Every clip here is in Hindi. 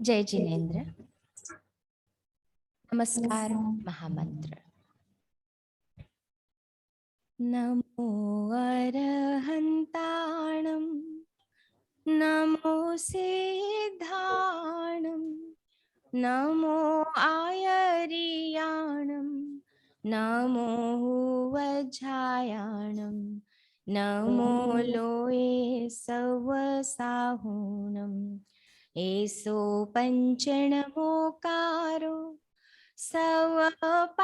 जय जिनेन्द्र। नमस्कार महामंत्र। नमो अरहन्ताणं नमो सिद्धाणं नमो आयर्याणं नमो वज्रायाणं नमो लोये सवसाहुणं एसो पंचनमोकारो सवपावपणासनो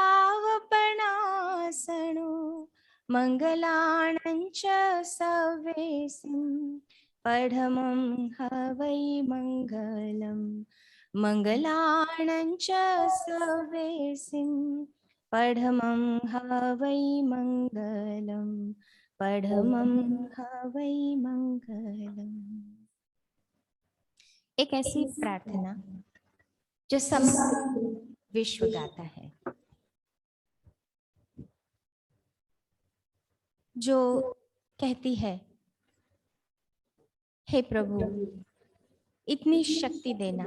मंगलानं च सवेसिं पढमं हवै मंगलम् मंगलानं च सवेसिं पढमं हवै मंगलम् पढमं हवै मंगलम्। एक ऐसी प्रार्थना जो समग्र विश्व गाता है, जो कहती है, हे प्रभु इतनी शक्ति देना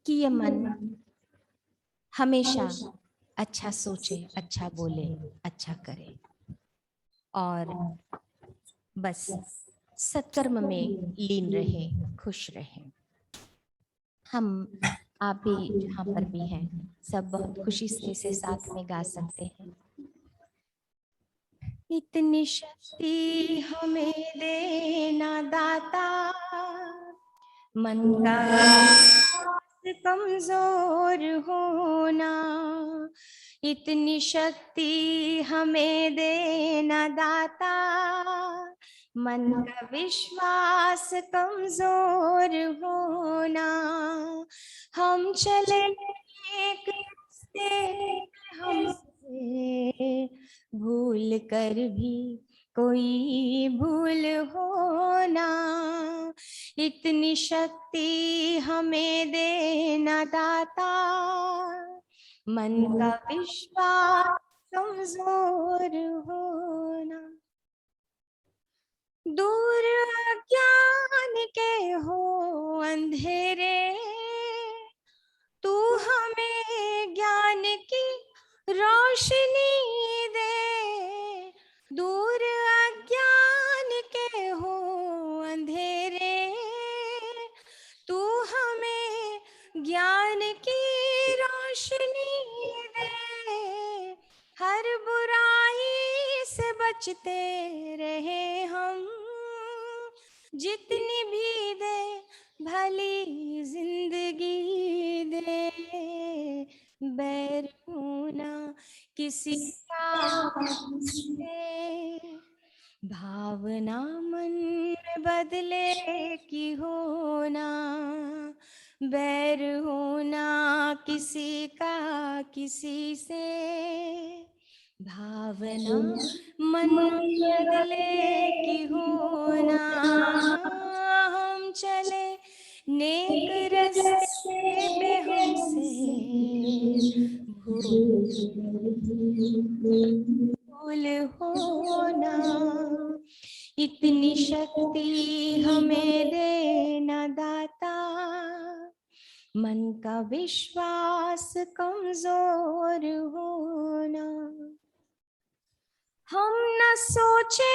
कि ये मन हमेशा अच्छा सोचे, अच्छा बोले, अच्छा करे और बस सत्कर्म में लीन रहे, खुश रहे। हम आप भी जहाँ पर भी हैं सब बहुत खुशी से इसे साथ में गा सकते हैं। इतनी शक्ति हमें देना दाता, मन का कमजोर होना। इतनी शक्ति हमें देना दाता, मन का विश्वास कमजोर होना। हम चले एक रास्ते हमसे भूल कर भी कोई भूल होना। इतनी शक्ति हमें देना दाता, मन का विश्वास कमजोर होना। दूर अज्ञान के हो अंधेरे, तू हमें ज्ञान की रोशनी दे। दूर अज्ञान के हो अंधेरे, तू हमें ज्ञान की रोशनी दे। हर बुराई से बचते रहे हम, जितनी भी दे भली जिंदगी दे। बैर होना किसी का से, भावना मन में बदले की होना। बैर होना किसी का किसी से, भावना मन बदले की होना। हम चले नेक रास्ते पे हमसे भूल होना। इतनी शक्ति हमें देना दाता, मन का विश्वास कमजोर होना। हम न सोचे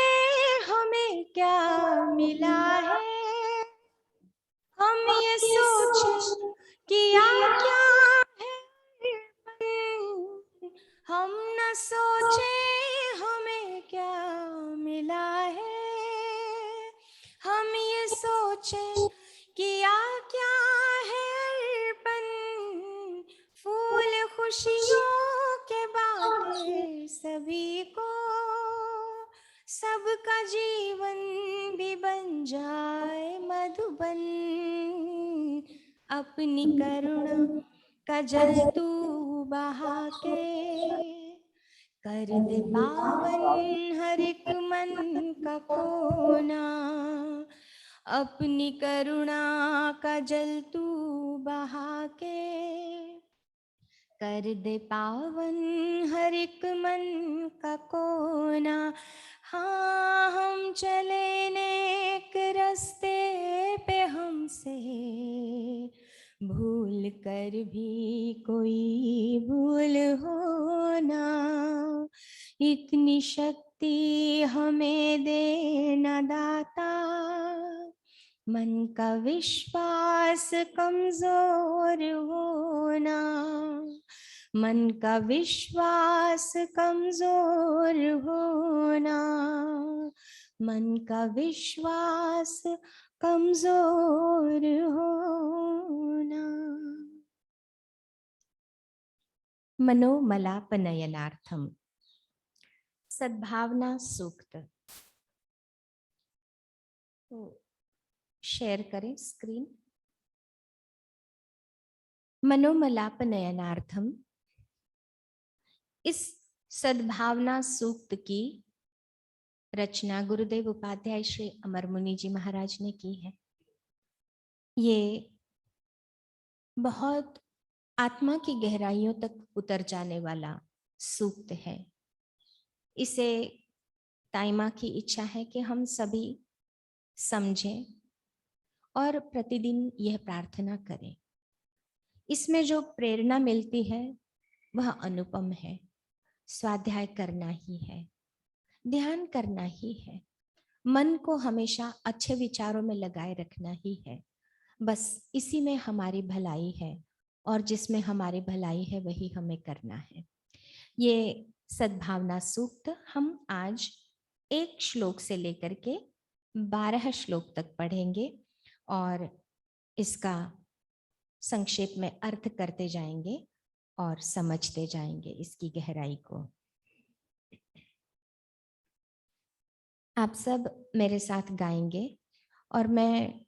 हमें क्या मिला है, हम ये सोचे किया क्या है। हम न सोचे हमें क्या मिला है, हम ये सोचे किया क्या है अर्पण। फूल खुशियों के बाटे सभी को, सबका जीवन भी बन जाए मधुबन। अपनी करुणा का जल तू बहा के, कर दे पावन हर एक मन का कोना। अपनी करुणा का जल तू बहा के, कर दे पावन हर एक मन का कोना। हाँ हम चले नेक रास्ते पे हमसे भूल कर भी कोई भूल हो ना, इतनी शक्ति हमें देना दाता। मन का विश्वास कमजोर होना, मन का विश्वास कमजोर होना, मन का विश्वास कमजोर होना। मनोमलापनयनार्थम सद्भावना सूक्त। तो शेयर करें स्क्रीन। मनोमलापनयनार्थम, इस सद्भावना सूक्त की रचना गुरुदेव उपाध्याय श्री अमर मुनि जी महाराज ने की है। ये बहुत आत्मा की गहराइयों तक उतर जाने वाला सूक्त है। इसे ताई माँ की इच्छा है कि हम सभी समझें और प्रतिदिन यह प्रार्थना करें। इसमें जो प्रेरणा मिलती है वह अनुपम है। स्वाध्याय करना ही है, ध्यान करना ही है, मन को हमेशा अच्छे विचारों में लगाए रखना ही है। बस इसी में हमारी भलाई है और जिसमें हमारी भलाई है वही हमें करना है। ये सद्भावना सूक्त हम आज 1 श्लोक से लेकर के 12 श्लोक तक पढ़ेंगे और इसका संक्षेप में अर्थ करते जाएंगे और समझते जाएंगे इसकी गहराई को। आप सब मेरे साथ गाएंगे और मैं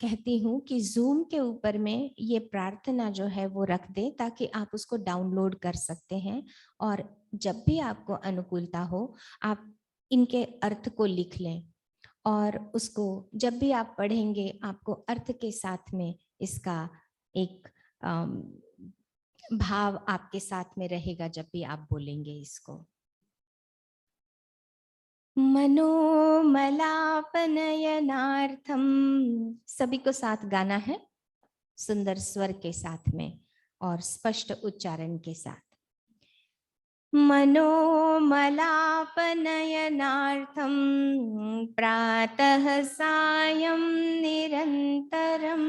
कहती हूँ कि जूम के ऊपर में ये प्रार्थना जो है वो रख दें ताकि आप उसको डाउनलोड कर सकते हैं और जब भी आपको अनुकूलता हो आप इनके अर्थ को लिख लें और उसको जब भी आप पढ़ेंगे आपको अर्थ के साथ में इसका एक भाव आपके साथ में रहेगा जब भी आप बोलेंगे इसको। मनोमलापनयनार्थम, सभी को साथ गाना है सुंदर स्वर के साथ में और स्पष्ट उच्चारण के साथ। मनोमलापनयनार्थम प्रातः सायं निरन्तरं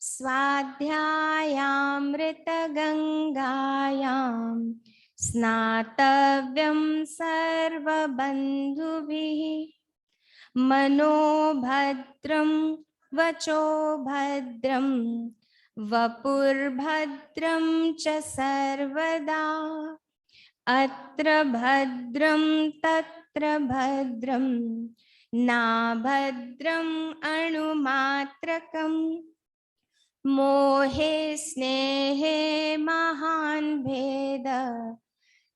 स्वाध्यायामृतगंगायां स्नातव्यं सर्वबन्धुभिः। मनोभद्रं वचो भद्रं वपुर्भद्रं च सर्वदा। अत्र भद्रं तत्र भद्रं नाभद्रं अणुमात्रकम्। मोहे स्नेहे महान् भेद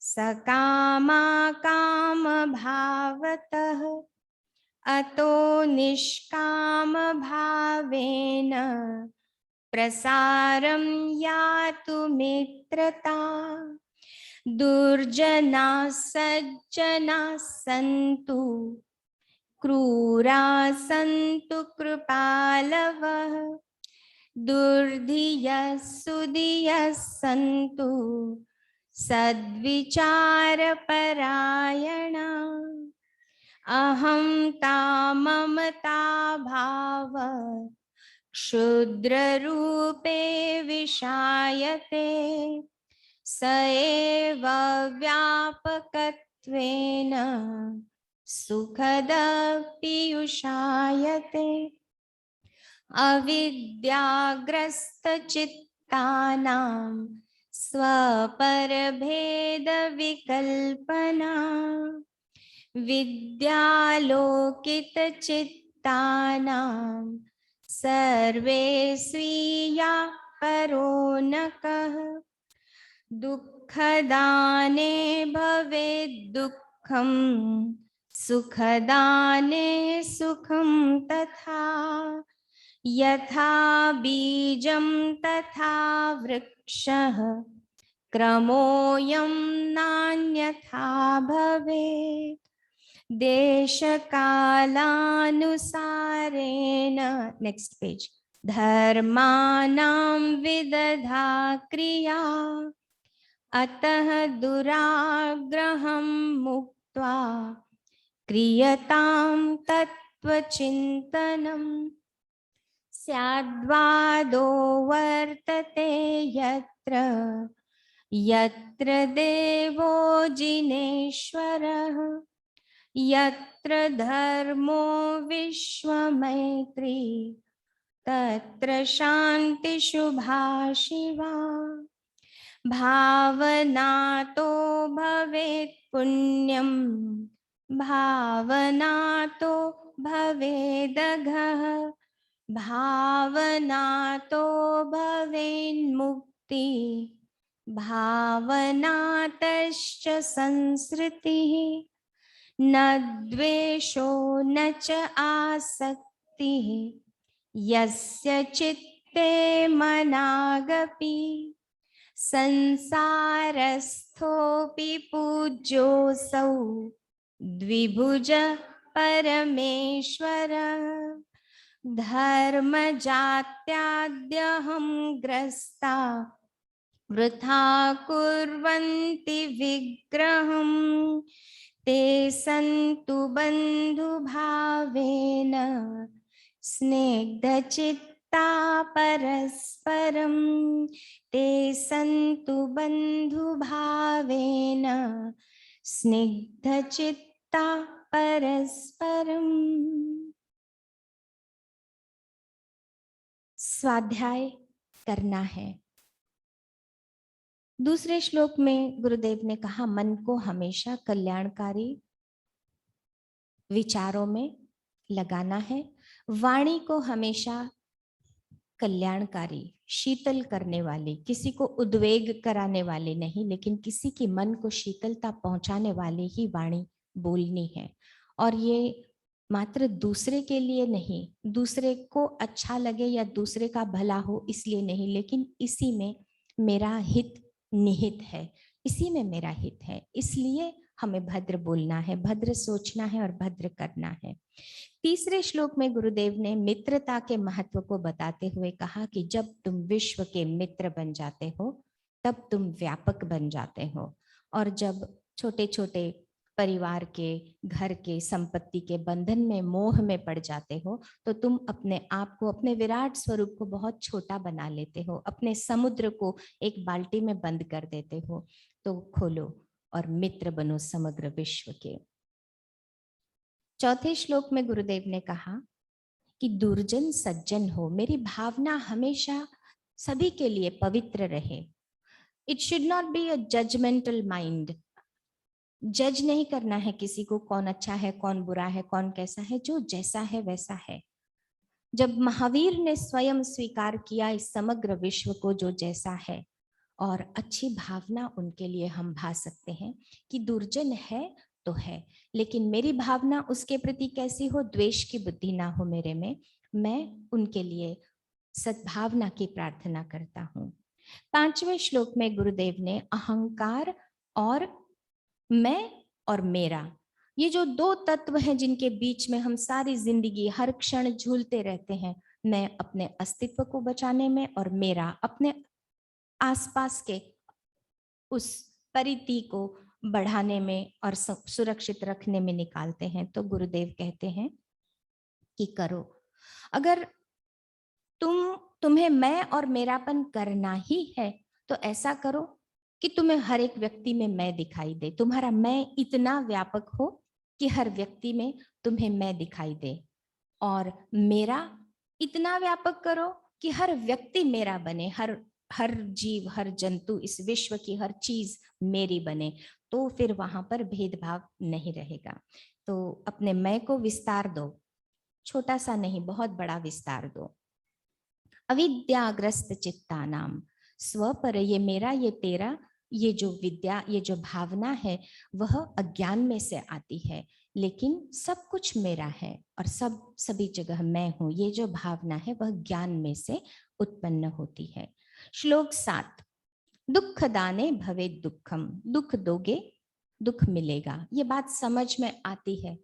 सकामा काम भावतः। अतो निष्काम भावेन प्रसारं यातु मित्रता। दुर्जना सज्जना सन्तु क्रूरा सन्तु कृपालवः। दुर्धियः सुधियः सन्तु सद्विचारपरायणा। अहंता ममता भाव क्षुद्ररूपे विषायते। स एव व्यापकत्वेन सुखदपीयुषायते। अविद्याग्रस्तचित्तानां स्वपरभेदविकल्पना। विद्यालोकितचित्तानां सर्वे स्वीया परोनकः। दुःखदाने भवेद्दुःखं सुखदाने सुखं तथा। यथा बीजं तथा वृक्षः क्रमोऽयं नान्यथा भवेत्। देशकालानुसारेण नेक्स्ट पेज धर्माणां विदधा क्रिया अतः दुराग्रहं मुक्त्वा क्रियतां तत्त्वचिन्तनम् स्याद्वादो वर्तते यत्र यत्र देवो जिनेश्वरः यत्र धर्मो विश्वमैत्री तत्र शान्ति शुभा शिवा भावनातो भवेत् पुण्यं भावनातो भवेदघः भावनातो भवेन्मुक्ति भावनातश्च संसृतिः न द्वेषो न च आसक्तिः यस्य चित्ते मनागपि संसारस्थोऽपि पूज्योऽसौ द्विभुज परमेश्वरः धर्मजात्याद्यहं ग्रस्ता वृथा कुर्वन्ति विग्रहं ते सन्तु बन्धुभावेन स्निग्धचित्ता परस्परं ते सन्तु बन्धुभावेन स्निग्धचित्ता परस्परम्। स्वाध्याय करना है। दूसरे श्लोक में गुरुदेव ने कहा मन को हमेशा कल्याणकारी विचारों में लगाना है, वाणी को हमेशा कल्याणकारी, शीतल करने वाली, किसी को उद्वेग कराने वाली नहीं, लेकिन किसी की मन को शीतलता पहुंचाने वाली ही वाणी बोलनी है। और ये मात्र दूसरे के लिए नहीं, दूसरे को अच्छा लगे या दूसरे का भला हो इसलिए नहीं, लेकिन इसी में मेरा हित निहित है, इसी में मेरा हित है, इसलिए हमें भद्र बोलना है, भद्र सोचना है और भद्र करना है। तीसरे श्लोक में गुरुदेव ने मित्रता के महत्व को बताते हुए कहा कि जब तुम विश्व के मित्र बन जाते हो तब तुम व्यापक बन जाते हो, और जब छोटे छोटे परिवार के, घर के, संपत्ति के बंधन में, मोह में पड़ जाते हो तो तुम अपने आप को, अपने विराट स्वरूप को बहुत छोटा बना लेते हो, अपने समुद्र को एक बाल्टी में बंद कर देते हो। तो खोलो और मित्र बनो समग्र विश्व के। चौथे श्लोक में गुरुदेव ने कहा कि दुर्जन सज्जन हो, मेरी भावना हमेशा सभी के लिए पवित्र रहे। It should not be a judgmental mind. जज नहीं करना है किसी को, कौन अच्छा है, कौन बुरा है, कौन कैसा है, जो जैसा है वैसा है। जब महावीर ने स्वयं स्वीकार किया इस समग्र विश्व को जो जैसा है, और अच्छी भावना उनके लिए हम भा सकते हैं कि दुर्जन है तो है, लेकिन मेरी भावना उसके प्रति कैसी हो, द्वेष की बुद्धि ना हो मेरे में, मैं उनके लिए सद्भावना की प्रार्थना करता हूँ। पांचवें श्लोक में गुरुदेव ने अहंकार और मैं और मेरा, ये जो दो तत्व हैं जिनके बीच में हम सारी जिंदगी हर क्षण झूलते रहते हैं, मैं अपने अस्तित्व को बचाने में और मेरा अपने आसपास के उस परिधि को बढ़ाने में और सुरक्षित रखने में निकालते हैं। तो गुरुदेव कहते हैं कि करो, अगर तुम्हें मैं और मेरापन करना ही है तो ऐसा करो कि तुम्हें हर एक व्यक्ति में मैं दिखाई दे, तुम्हारा मैं इतना व्यापक हो कि हर व्यक्ति में तुम्हें मैं दिखाई दे, और मेरा इतना व्यापक करो कि हर व्यक्ति मेरा बने, हर जीव, हर जंतु, इस विश्व की हर चीज मेरी बने, तो फिर वहां पर भेदभाव नहीं रहेगा। तो अपने मैं को विस्तार दो, छोटा सा नहीं, बहुत बड़ा विस्तार दो। अविद्याग्रस्त चित्तानाम, स्व पर, ये मेरा, ये तेरा, ये जो विद्या, ये जो भावना है वह अज्ञान में से आती है, लेकिन सब कुछ मेरा है और सभी जगह मैं हूं, ये जो भावना है वह ज्ञान में से उत्पन्न होती है। श्लोक 7, दुख दाने भवे दुखम, दुख दोगे दुख मिलेगा। ये बात समझ में आती है,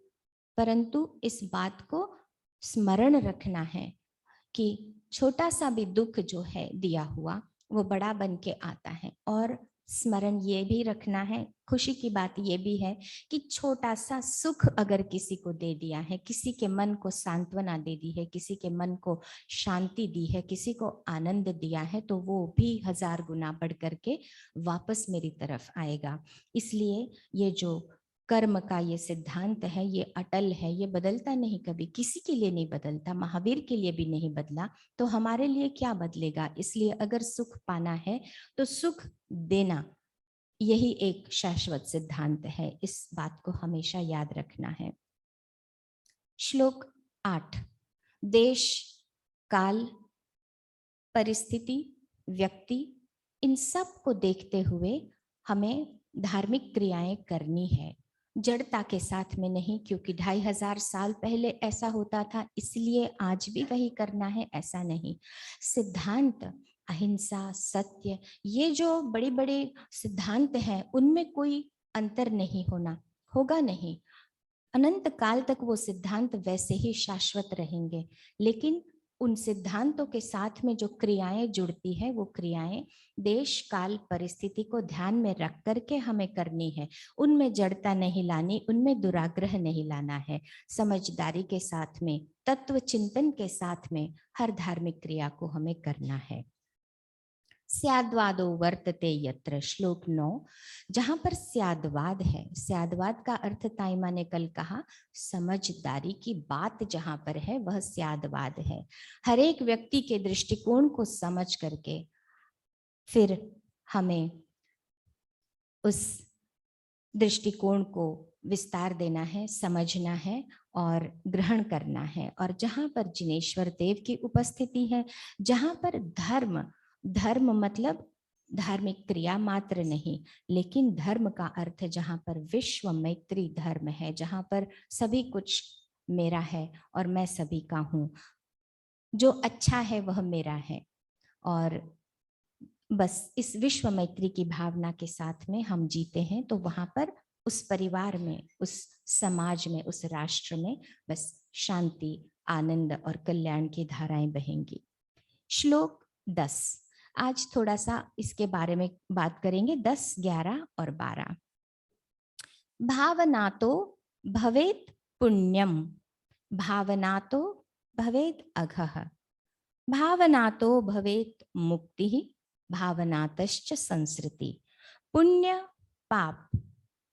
परंतु इस बात को स्मरण रखना है कि छोटा सा भी दुख जो है दिया हुआ वो बड़ा बन के आता है। और स्मरण ये भी रखना है, खुशी की बात ये भी है कि छोटा सा सुख अगर किसी को दे दिया है, किसी के मन को सांत्वना दे दी है, किसी के मन को शांति दी है, किसी को आनंद दिया है, तो वो भी 1000 गुना बढ़ करके वापस मेरी तरफ आएगा। इसलिए ये जो कर्म का ये सिद्धांत है ये अटल है, ये बदलता नहीं, कभी किसी के लिए नहीं बदलता, महावीर के लिए भी नहीं बदला, तो हमारे लिए क्या बदलेगा। इसलिए अगर सुख पाना है तो सुख देना, यही एक शाश्वत सिद्धांत है। इस बात को हमेशा याद रखना है। श्लोक 8। देश, काल, परिस्थिति, व्यक्ति, इन सब को देखते हुए हमें धार्मिक क्रियाएं करनी है, जड़ता के साथ में नहीं, क्योंकि 2500 साल पहले ऐसा होता था इसलिए आज भी वही करना है, ऐसा नहीं। सिद्धांत, अहिंसा, सत्य, ये जो बड़े बड़े सिद्धांत हैं उनमें कोई अंतर नहीं होगा नहीं, अनंत काल तक वो सिद्धांत वैसे ही शाश्वत रहेंगे। लेकिन उन सिद्धांतों के साथ में जो क्रियाएं जुड़ती है वो क्रियाएं देश, काल, परिस्थिति को ध्यान में रख करके हमें करनी है। उनमें जड़ता नहीं लानी, उनमें दुराग्रह नहीं लाना है। समझदारी के साथ में, तत्व चिंतन के साथ में हर धार्मिक क्रिया को हमें करना है। स्याद्वादो वर्तते यत्र, श्लोक 9। जहां पर स्याद्वाद है, स्याद्वाद का अर्थ ताइमा ने कल कहा, समझदारी की बात जहां पर है वह स्याद्वाद है। हर एक व्यक्ति के दृष्टिकोण को समझ करके फिर हमें उस दृष्टिकोण को विस्तार देना है, समझना है और ग्रहण करना है। और जहां पर जिनेश्वर देव की उपस्थिति है, जहां पर धर्म, धर्म मतलब धार्मिक क्रिया मात्र नहीं, लेकिन धर्म का अर्थ जहां पर विश्व मैत्री धर्म है, जहां पर सभी कुछ मेरा है और मैं सभी का हूं, जो अच्छा है वह मेरा है। और बस इस विश्व मैत्री की भावना के साथ में हम जीते हैं, तो वहां पर उस परिवार में, उस समाज में, उस राष्ट्र में बस शांति, आनंद और कल्याण की धाराएं बहेंगी। श्लोक 10। आज थोड़ा सा इसके बारे में बात करेंगे, 10, 11 और 12। भावनातो भवेत् पुण्यम, भावनातो भवेत् अघः, भावनातो भवेत् मुक्तिः, भावनातश्च संसृति। पुण्य, पाप,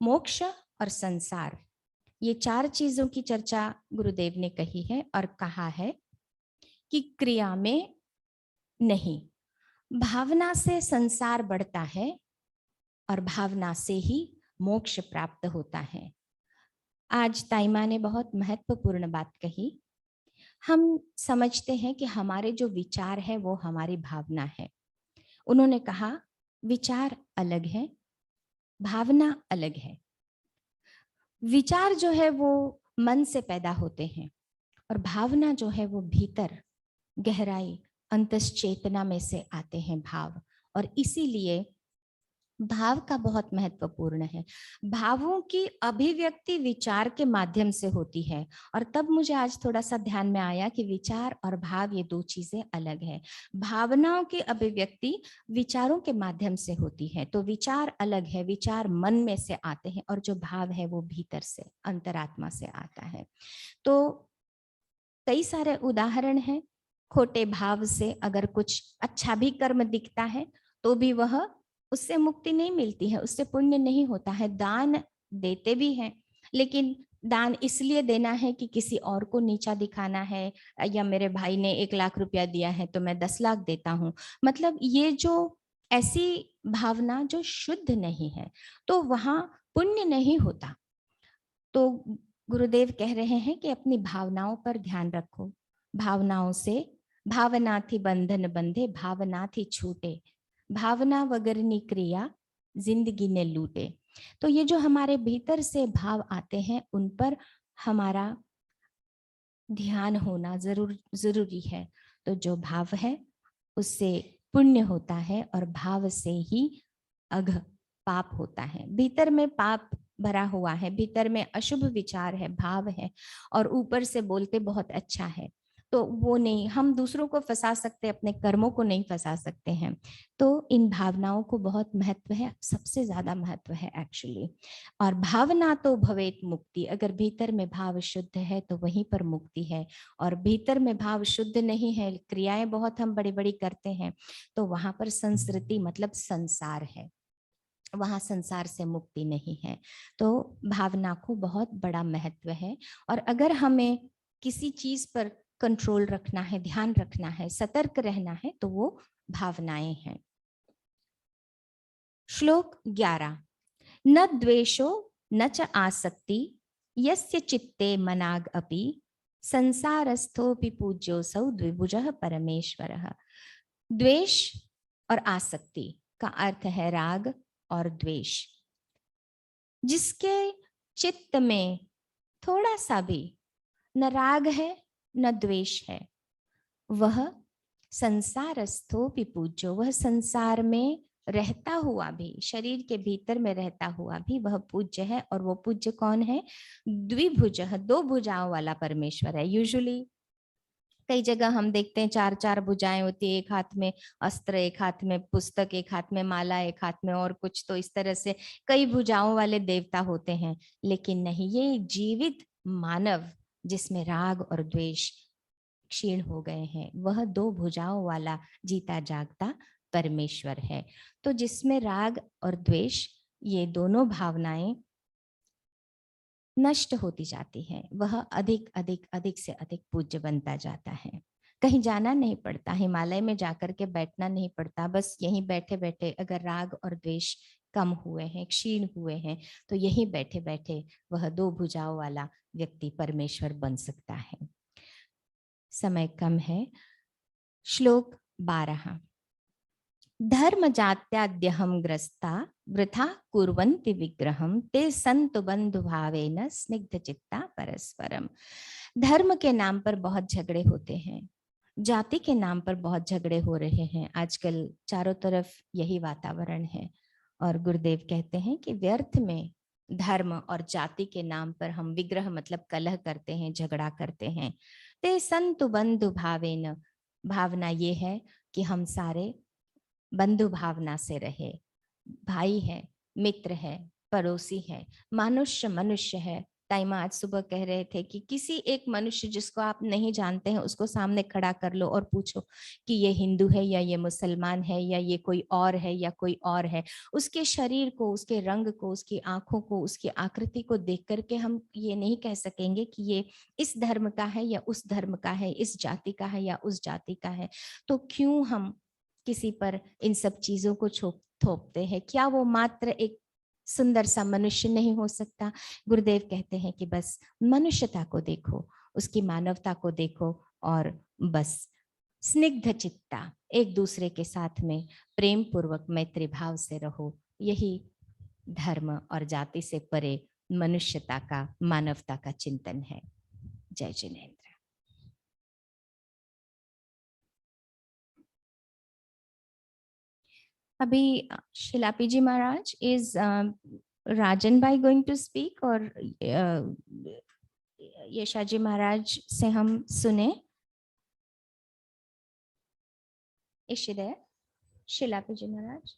मोक्ष और संसार, ये 4 चीजों की चर्चा गुरुदेव ने कही है और कहा है कि क्रिया में नहीं, भावना से संसार बढ़ता है और भावना से ही मोक्ष प्राप्त होता है। आज ताइमा ने बहुत महत्वपूर्ण बात कही। हम समझते हैं कि हमारे जो विचार है वो हमारी भावना है। उन्होंने कहा विचार अलग है, भावना अलग है। विचार जो है वो मन से पैदा होते हैं और भावना जो है वो भीतर गहराई, अंतश्चेतना में से आते हैं भाव। और इसीलिए भाव का बहुत महत्वपूर्ण है। भावों की अभिव्यक्ति विचार के माध्यम से होती है। और तब मुझे आज थोड़ा सा ध्यान में आया कि विचार और भाव ये 2 चीजें अलग है। भावनाओं की अभिव्यक्ति विचारों के माध्यम से होती है, तो विचार अलग है, विचार मन में से आते हैं और जो भाव है वो भीतर से, अंतरात्मा से आता है। तो कई सारे उदाहरण हैं। खोटे भाव से अगर कुछ अच्छा भी कर्म दिखता है तो भी वह, उससे मुक्ति नहीं मिलती है, उससे पुण्य नहीं होता है। दान देते भी हैं, लेकिन दान इसलिए देना है कि किसी और को नीचा दिखाना है, या मेरे भाई ने 1 लाख रुपया दिया है तो मैं 10 लाख देता हूँ, मतलब ये जो ऐसी भावना जो शुद्ध नहीं है, तो वहां पुण्य नहीं होता। तो गुरुदेव कह रहे हैं कि अपनी भावनाओं पर ध्यान रखो। भावनाओं से, भावनाथी बंधन बंधे, भावनाथी छूटे, भावना वगरनी क्रिया जिंदगी ने लूटे। तो ये जो हमारे भीतर से भाव आते हैं उन पर हमारा ध्यान होना जरूरी है। तो जो भाव है उससे पुण्य होता है और भाव से ही अघ, पाप होता है। भीतर में पाप भरा हुआ है, भीतर में अशुभ विचार है, भाव है, और ऊपर से बोलते बहुत अच्छा है, तो वो नहीं, हम दूसरों को फंसा सकते, अपने कर्मों को नहीं फंसा सकते हैं। तो इन भावनाओं को बहुत महत्व है, सबसे ज्यादा महत्व है एक्चुअली। और भावना तो भवेत मुक्ति, अगर भीतर में भाव शुद्ध है तो वहीं पर मुक्ति है। और भीतर में भाव शुद्ध नहीं है, क्रियाएं बहुत हम बड़ी बड़ी करते हैं, तो वहां पर संस्कृति मतलब संसार है, वहां संसार से मुक्ति नहीं है। तो भावना को बहुत बड़ा महत्व है। और अगर हमें किसी चीज पर कंट्रोल रखना है, ध्यान रखना है, सतर्क रहना है, तो वो भावनाएं हैं। श्लोक 11। न द्वेषो न च आसक्ति यस्य चित्ते मनाग अपि संसारस्थोपि पूज्योऽसौ द्विभुजः परमेश्वरः। द्वेष और आसक्ति का अर्थ है राग और द्वेष। जिसके चित्त में थोड़ा सा भी न राग है न द्वेष है, वह संसारस्थो भी पूज्यो, वह संसार में रहता हुआ भी, शरीर के भीतर में रहता हुआ भी वह पूज्य है। और वो पूज्य कौन है? द्विभुज, दो भुजाओं वाला परमेश्वर है। यूजुअली कई जगह हम देखते हैं चार चार भुजाएं होती है, एक हाथ में अस्त्र, एक हाथ में पुस्तक, एक हाथ में माला, एक हाथ में और कुछ, तो इस तरह से कई भुजाओं वाले देवता होते हैं। लेकिन नहीं, ये एक जीवित मानव जिसमें राग और द्वेष क्षीण हो गए हैं, वह दो भुजाओं वाला जीता जागता परमेश्वर है। तो जिसमें राग और द्वेष, ये दोनों भावनाएं नष्ट होती जाती है, वह अधिक अधिक अधिक से अधिक पूज्य बनता जाता है। कहीं जाना नहीं पड़ता, हिमालय में जाकर के बैठना नहीं पड़ता, बस यहीं बैठे बैठे अगर राग और द्वेष कम हुए हैं, क्षीण हुए हैं, तो यहीं बैठे बैठे वह दो भुजाओं वाला व्यक्ति परमेश्वर बन सकता है। समय कम है। श्लोक 12। धर्म जात्याद्यहम ग्रस्ता वृथा कुर्वन्ति विग्रहम ते संतु बंधु भावेन स्निग्ध चित्ता परस्परम। धर्म के नाम पर बहुत झगड़े होते हैं, जाति के नाम पर बहुत झगड़े हो रहे हैं। आजकल चारों तरफ यही वातावरण है। और गुरुदेव कहते हैं कि व्यर्थ में धर्म और जाति के नाम पर हम विग्रह मतलब कलह करते हैं, झगड़ा करते हैं। ते संतु बंधु भावेन, भावना ये है कि हम सारे बंधु भावना से रहे, भाई है, मित्र है, पड़ोसी है, मनुष्य मनुष्य है। ताइमा आज सुबह कह रहे थे कि किसी एक मनुष्य जिसको आप नहीं जानते हैं उसको सामने खड़ा कर लो और पूछो कि ये हिंदू है या ये मुसलमान है या ये कोई और है या कोई और है। उसके शरीर को, उसके रंग को, उसकी आंखों को, उसकी आकृति को देख करके हम ये नहीं कह सकेंगे कि ये इस धर्म का है या उस धर्म का है, इस जाति का है या उस जाति का है। तो क्यों हम किसी पर इन सब चीजों को थोपते हैं? क्या वो मात्र एक सुंदर सा मनुष्य नहीं हो सकता? गुरुदेव कहते हैं कि बस मनुष्यता को देखो, उसकी मानवता को देखो, और बस स्निग्ध चित्ता एक दूसरे के साथ में प्रेम पूर्वक मैत्री भाव से रहो। यही धर्म और जाति से परे मनुष्यता का, मानवता का चिंतन है। जय जिनेन्द्र। अभी शिलापी जी महाराज, इज राजन भाई गोइंग टू स्पीक, और यशा जी महाराज से हम सुने? इशिदय शिलापी जी महाराज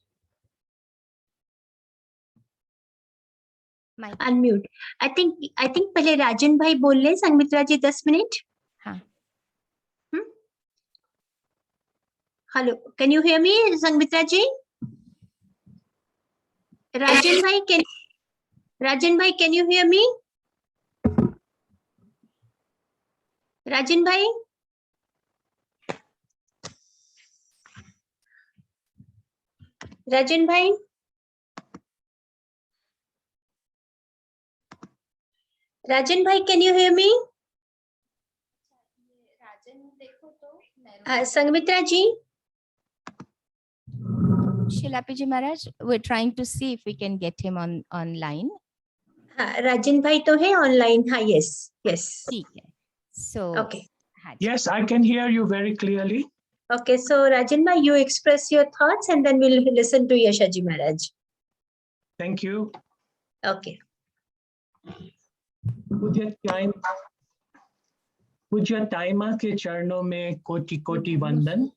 अनम्यूट। आई थिंक पहले राजन भाई बोल ले, संगमित्रा जी 10 मिनट। हाँ। Hello, can you hear me Sanghamitra ji? Rajan भाई can you hear me? Rajan भाई, राजन भाई, राजन भाई can you hear me? Rajan देखो तो संगमित्रा जी, शिलापी जी महाराज, we're trying to see if we can get him online. हाँ, राजन भाई तो है ऑनलाइन। हाँ, यस यस, ठीक है। So okay, yes, I can hear you very clearly. okay, so Rajan bhai, you express your thoughts and then we'll listen to Yasha ji Maharaj. Thank you. Okay. पूज्य ताइमा के चरणों में कोटि कोटि वंदन.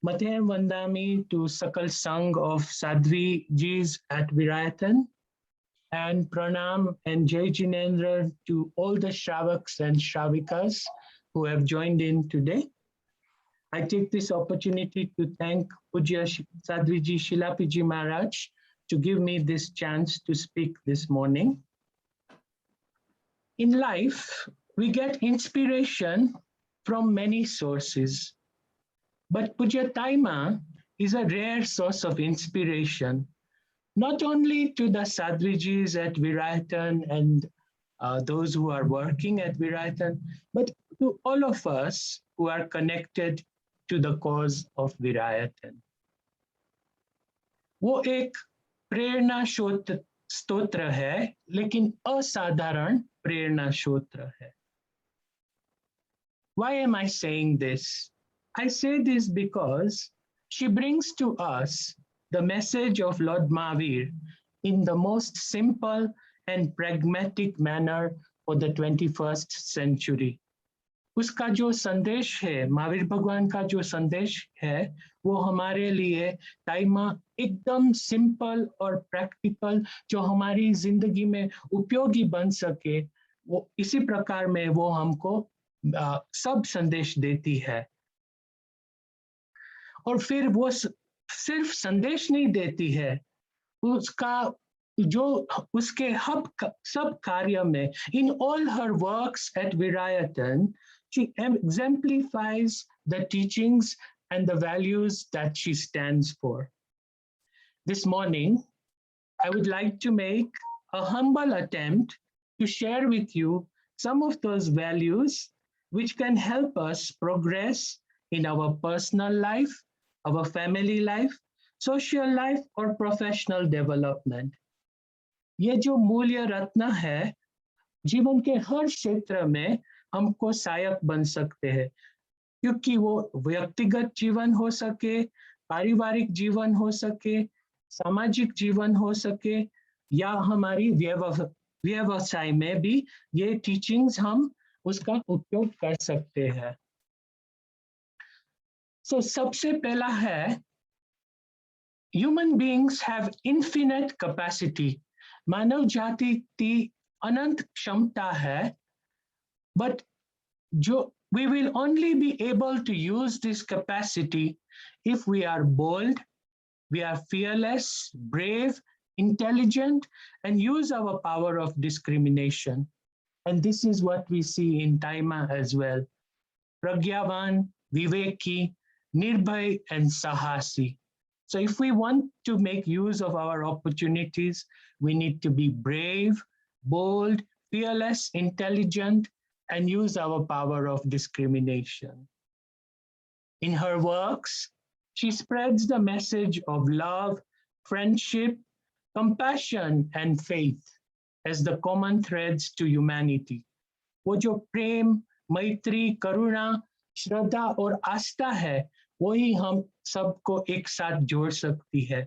Mathem Vandami to Sakal Sangh of Sadhvi Jis at Virayatan, and Pranam and Jai Jinendra to all the Shravaks and Shravikas who have joined in today. I take this opportunity to thank Pujya Sadhviji Shilapiji Maharaj to give me this chance to speak this morning. In life, we get inspiration from many sources. But Pujya Taima is a rare source of inspiration, not only to the Sadhvijis at Virayatan and those who are working at Virayatan, but to all of us who are connected to the cause of Virayatan. वो एक प्रेरणा स्तोत्र है, लेकिन असाधारण प्रेरणा स्तोत्र है. Why am I saying this? I say this because she brings to us the message of Lord Mahavir in the most simple and pragmatic manner for the 21st century. उसका जो संदेश है, महावीर भगवान का जो संदेश है, वो हमारे लिए ताइमा एकदम सिंपल और प्रैक्टिकल, जो हमारी जिंदगी में उपयोगी बन सके, वो इसी प्रकार में वो हमको सब संदेश देती है. और फिर वो सिर्फ संदेश नहीं देती है, उसका जो उसके सब कार्य में, in all her works at Virayatan, she exemplifies the teachings and the values that she stands for. This morning, I would like to make a humble attempt to share with you some of those values which can help us progress in our personal life, our family life, social life, or professional development. ये जो मूल्य रत्न है, जीवन के हर क्षेत्र में हमको सहायक बन सकते हैं, क्योंकि वो व्यक्तिगत जीवन हो सके, पारिवारिक जीवन हो सके, सामाजिक जीवन हो सके, या हमारी व्यवसाय में भी ये टीचिंग्स हम उसका उपयोग कर सकते हैं. So सबसे पहला है, human beings have infinite capacity. मानव जाति की अनंत क्षमता है, but we will only be able to use this capacity if we are bold, we are fearless, brave, intelligent, and use our power of discrimination. And this is what we see in Taima as well. Pragyavan, Viveki, Nirbhay, and Sahasi. So if we want to make use of our opportunities, we need to be brave, bold, fearless, intelligent, and use our power of discrimination. In her works, she spreads the message of love, friendship, compassion, and faith as the common threads to humanity. वो जो प्रेम, मैत्री, करुणा, श्रद्धा और आस्था है, वही हम सबको एक साथ जोड़ सकती है.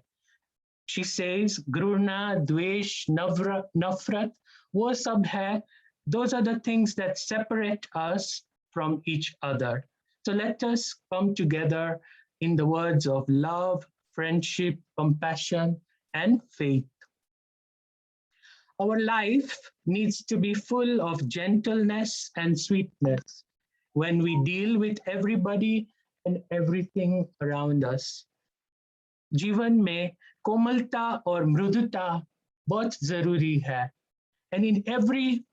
She says, घृणा, द्वेष, नफरत, वो सब है. Those are the things that separate us from each other. So let us come together in the words of love, friendship, compassion, and faith. Our life needs to be full of gentleness and sweetness when we deal with everybody and everything around us. जीवन में कोमलता और मृदुता बहुत जरूरी है. And in every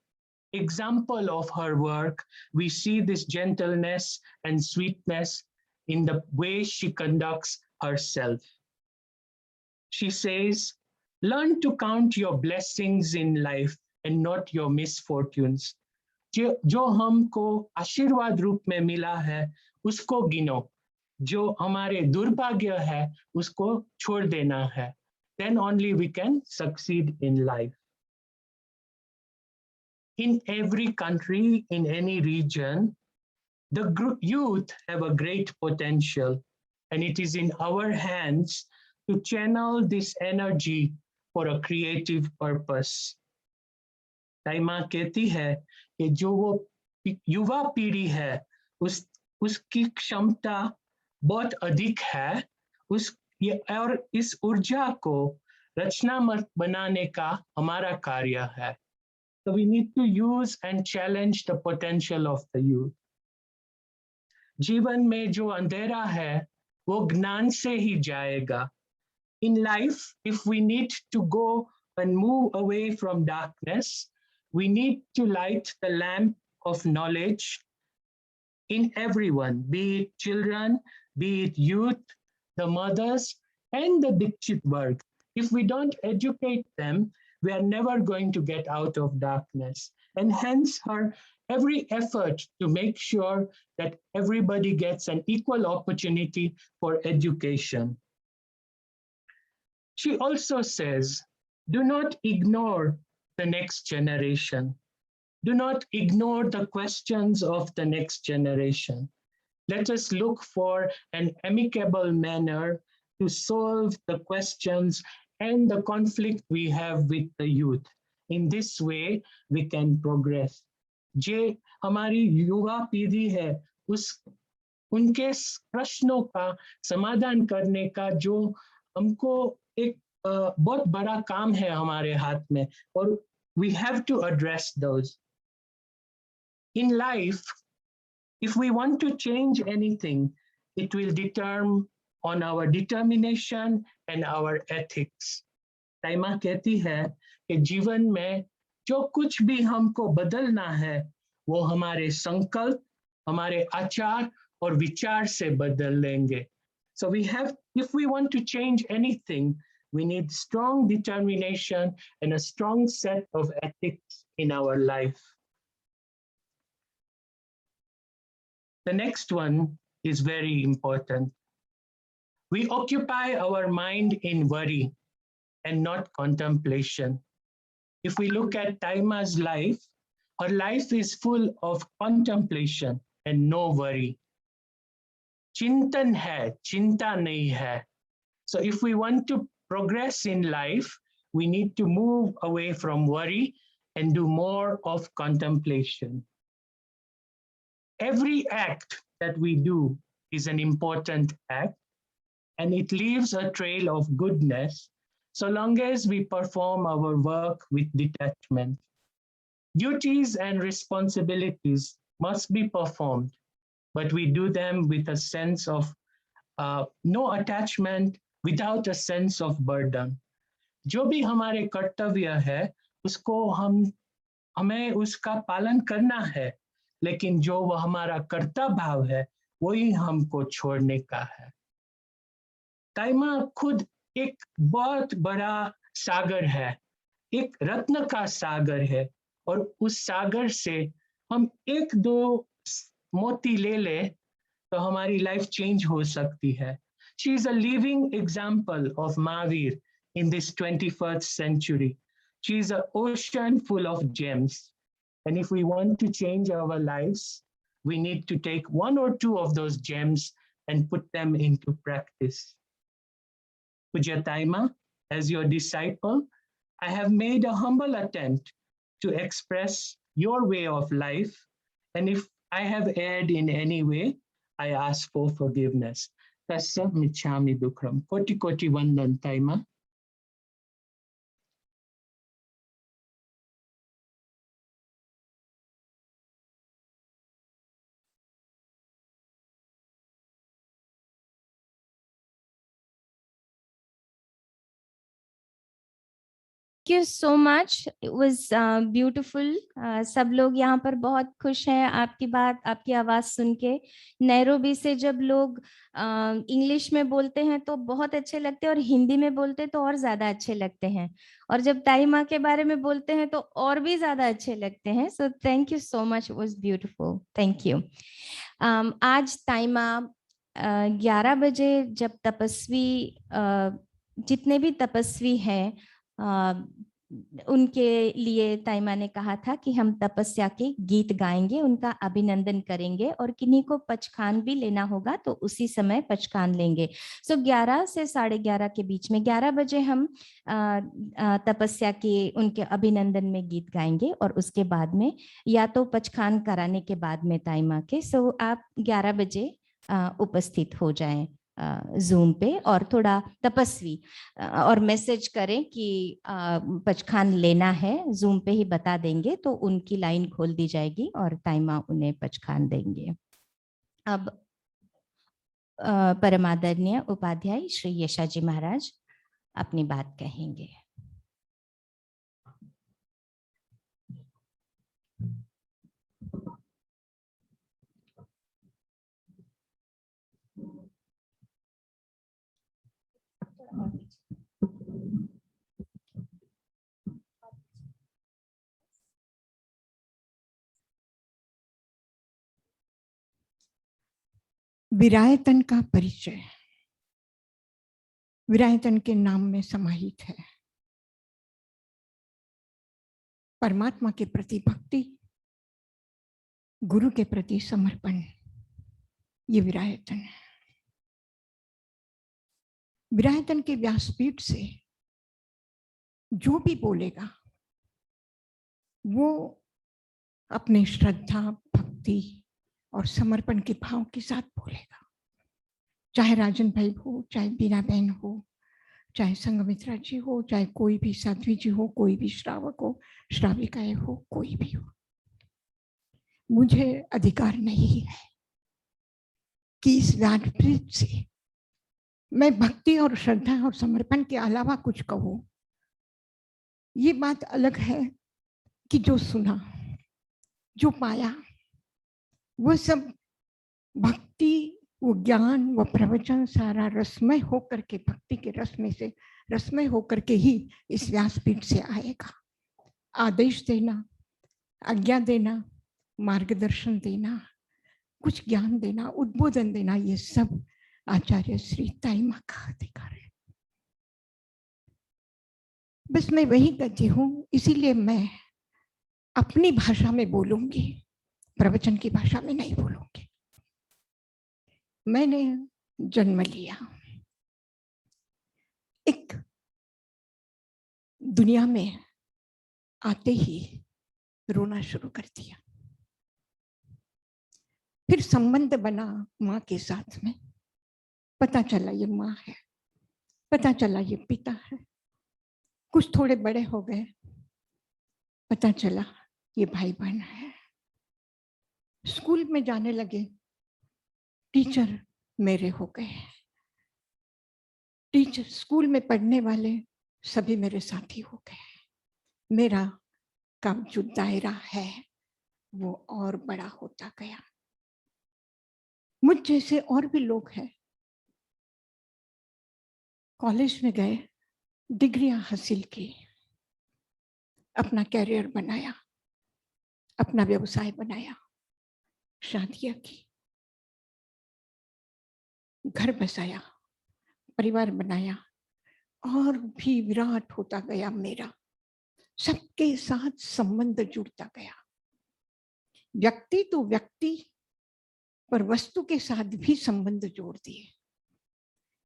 example of her work, we see this gentleness and sweetness in the way she conducts herself. She says, learn to count your blessings in life and not your misfortunes. जो हमको आशीर्वाद रूप में मिला है, उसको गिनो. जो हमारे दुर्भाग्य है, उसको छोड़ देना है. Then only we can succeed in life. In every country, in any region, the youth have a great potential, and it is in our hands to channel this energy for a creative purpose. ताइमा कहती है कि जो वो युवा पीढ़ी है उसकी क्षमता बहुत अधिक है और इस ऊर्जा को रचनात्मक बनाने का हमारा कार्य है. So we need to use and challenge the potential of the youth. जीवन में जो अंधेरा है वो ज्ञान से ही जाएगा. In life, if we need to go and move away from darkness, we need to light the lamp of knowledge in everyone, be it children, be it youth, the mothers, and the Dikshit Varg. If we don't educate them, we are never going to get out of darkness. And hence her every effort to make sure that everybody gets an equal opportunity for education. She also says, do not ignore the next generation. Do not ignore the questions of the next generation. Let us look for an amicable manner to solve the questions and the conflict we have with the youth. In this way, we can progress. जे हमारी युवा पीढ़ी है उनके प्रश्नों का समाधान करने का जो हमको एक बहुत बड़ा काम है हमारे हाथ में और we have to address those. In life, if we want to change anything, it will determine on our determination and our ethics. ताइमा कहती है कि जीवन में जो कुछ भी हमको बदलना है वो हमारे संकल्प, हमारे आचार और विचार से बदल लेंगे. So if we want to change anything, we need strong determination and a strong set of ethics in our life. The next one is very important. We occupy our mind in worry and not contemplation. If we look at Taima's life, her life is full of contemplation and no worry. Chintan hai, chinta nahi hai. So if we want to progress in life, we need to move away from worry and do more of contemplation. Every act that we do is an important act, and it leaves a trail of goodness so long as we perform our work with detachment. Duties and responsibilities must be performed, but we do them with a sense of no attachment, without a sense of burden. जो भी हमारे कर्तव्य है उसको हमें उसका पालन करना है, लेकिन जो वो हमारा कर्तव्य भाव है वही हमको छोड़ने का है. ताइमा खुद एक बहुत बड़ा सागर है, एक रत्न का सागर है, और उस सागर से हम एक दो मोती ले ले तो हमारी लाइफ चेंज हो सकती है. She is a living example of Mahavir in this 21st century. She is an ocean full of gems. And if we want to change our lives, we need to take one or two of those gems and put them into practice. Pujya Taima, as your disciple, I have made a humble attempt to express your way of life. And if I have erred in any way, I ask for forgiveness. Tassa michami dukram. Koti koti vandan, Taima. Thank you so much. It was beautiful. सब लोग यहाँ पर बहुत खुश हैं आपकी बात, आपकी आवाज सुन के. नैरोबी से जब लोग इंग्लिश में बोलते हैं तो बहुत अच्छे लगते हैं और हिंदी में बोलते हैं तो और ज्यादा अच्छे लगते हैं, और जब ताइमा के बारे में बोलते हैं तो और भी ज्यादा अच्छे लगते हैं. So thank you so much. It was beautiful. Thank you. आज ताइमा 11 बजे जब तपस्वी जितने भी तपस्वी हैं उनके लिए ताइमा ने कहा था कि हम तपस्या के गीत गाएंगे, उनका अभिनंदन करेंगे और किन्हीं को पचखान भी लेना होगा तो उसी समय पचखान लेंगे। सो 11 से 11:30 के बीच में 11 बजे हम तपस्या के उनके अभिनंदन में गीत गाएंगे और उसके बाद में या तो पचखान कराने के बाद में ताइमा के। सो आप 11 बजे उपस्थित हो जाएं जूम पे और थोड़ा तपस्वी और मैसेज करें कि पचखान लेना है, जूम पे ही बता देंगे तो उनकी लाइन खोल दी जाएगी और ताइमा उन्हें पचखान देंगे। अब परमादरणीय उपाध्याय श्री यशाजी महाराज अपनी बात कहेंगे। विरायतन का परिचय विरायतन के नाम में समाहित है। परमात्मा के प्रति भक्ति, गुरु के प्रति समर्पण, ये विरायतन है। विरायतन के व्यासपीठ से जो भी बोलेगा वो अपने श्रद्धा, भक्ति और समर्पण के भाव के साथ बोलेगा। चाहे राजन भाई हो, चाहे बीना बहन हो, चाहे संघमित्रा जी हो, चाहे कोई भी साध्वी जी हो, कोई भी श्रावक हो, श्राविकाएं हो, कोई भी हो। मुझे अधिकार नहीं है कि इस व्यासपीठ से मैं भक्ति और श्रद्धा और समर्पण के अलावा कुछ कहूं। ये बात अलग है कि जो सुना, जो पाया, वो सब भक्ति, वो ज्ञान, वो प्रवचन सारा रसमय होकर के, भक्ति के रस में से रसमय होकर के ही इस व्यासपीठ से आएगा। आदेश देना, आज्ञा देना, मार्गदर्शन देना, कुछ ज्ञान देना, उद्बोधन देना, ये सब आचार्य श्री ताइमा का अधिकार है। बस मैं वही कहती हूँ, इसीलिए मैं अपनी भाषा में बोलूंगी, प्रवचन की भाषा में नहीं बोलूंगी। मैंने जन्म लिया, एक दुनिया में आते ही रोना शुरू कर दिया। फिर संबंध बना माँ के साथ में, पता चला ये माँ है, पता चला ये पिता है। कुछ थोड़े बड़े हो गए, पता चला ये भाई बहन है। स्कूल में जाने लगे, टीचर मेरे हो गए। टीचर, स्कूल में पढ़ने वाले सभी मेरे साथी हो गए। मेरा का जो दायरा है वो और बड़ा होता गया। मुझ जैसे और भी लोग हैं, कॉलेज में गए, डिग्रियां हासिल की, अपना कैरियर बनाया, अपना व्यवसाय बनाया, शादियां की, घर बसाया, परिवार बनाया और भी विराट होता गया मेरा। सबके साथ संबंध जुड़ता गया। व्यक्ति तो व्यक्ति, पर वस्तु के साथ भी संबंध जोड़ दिए।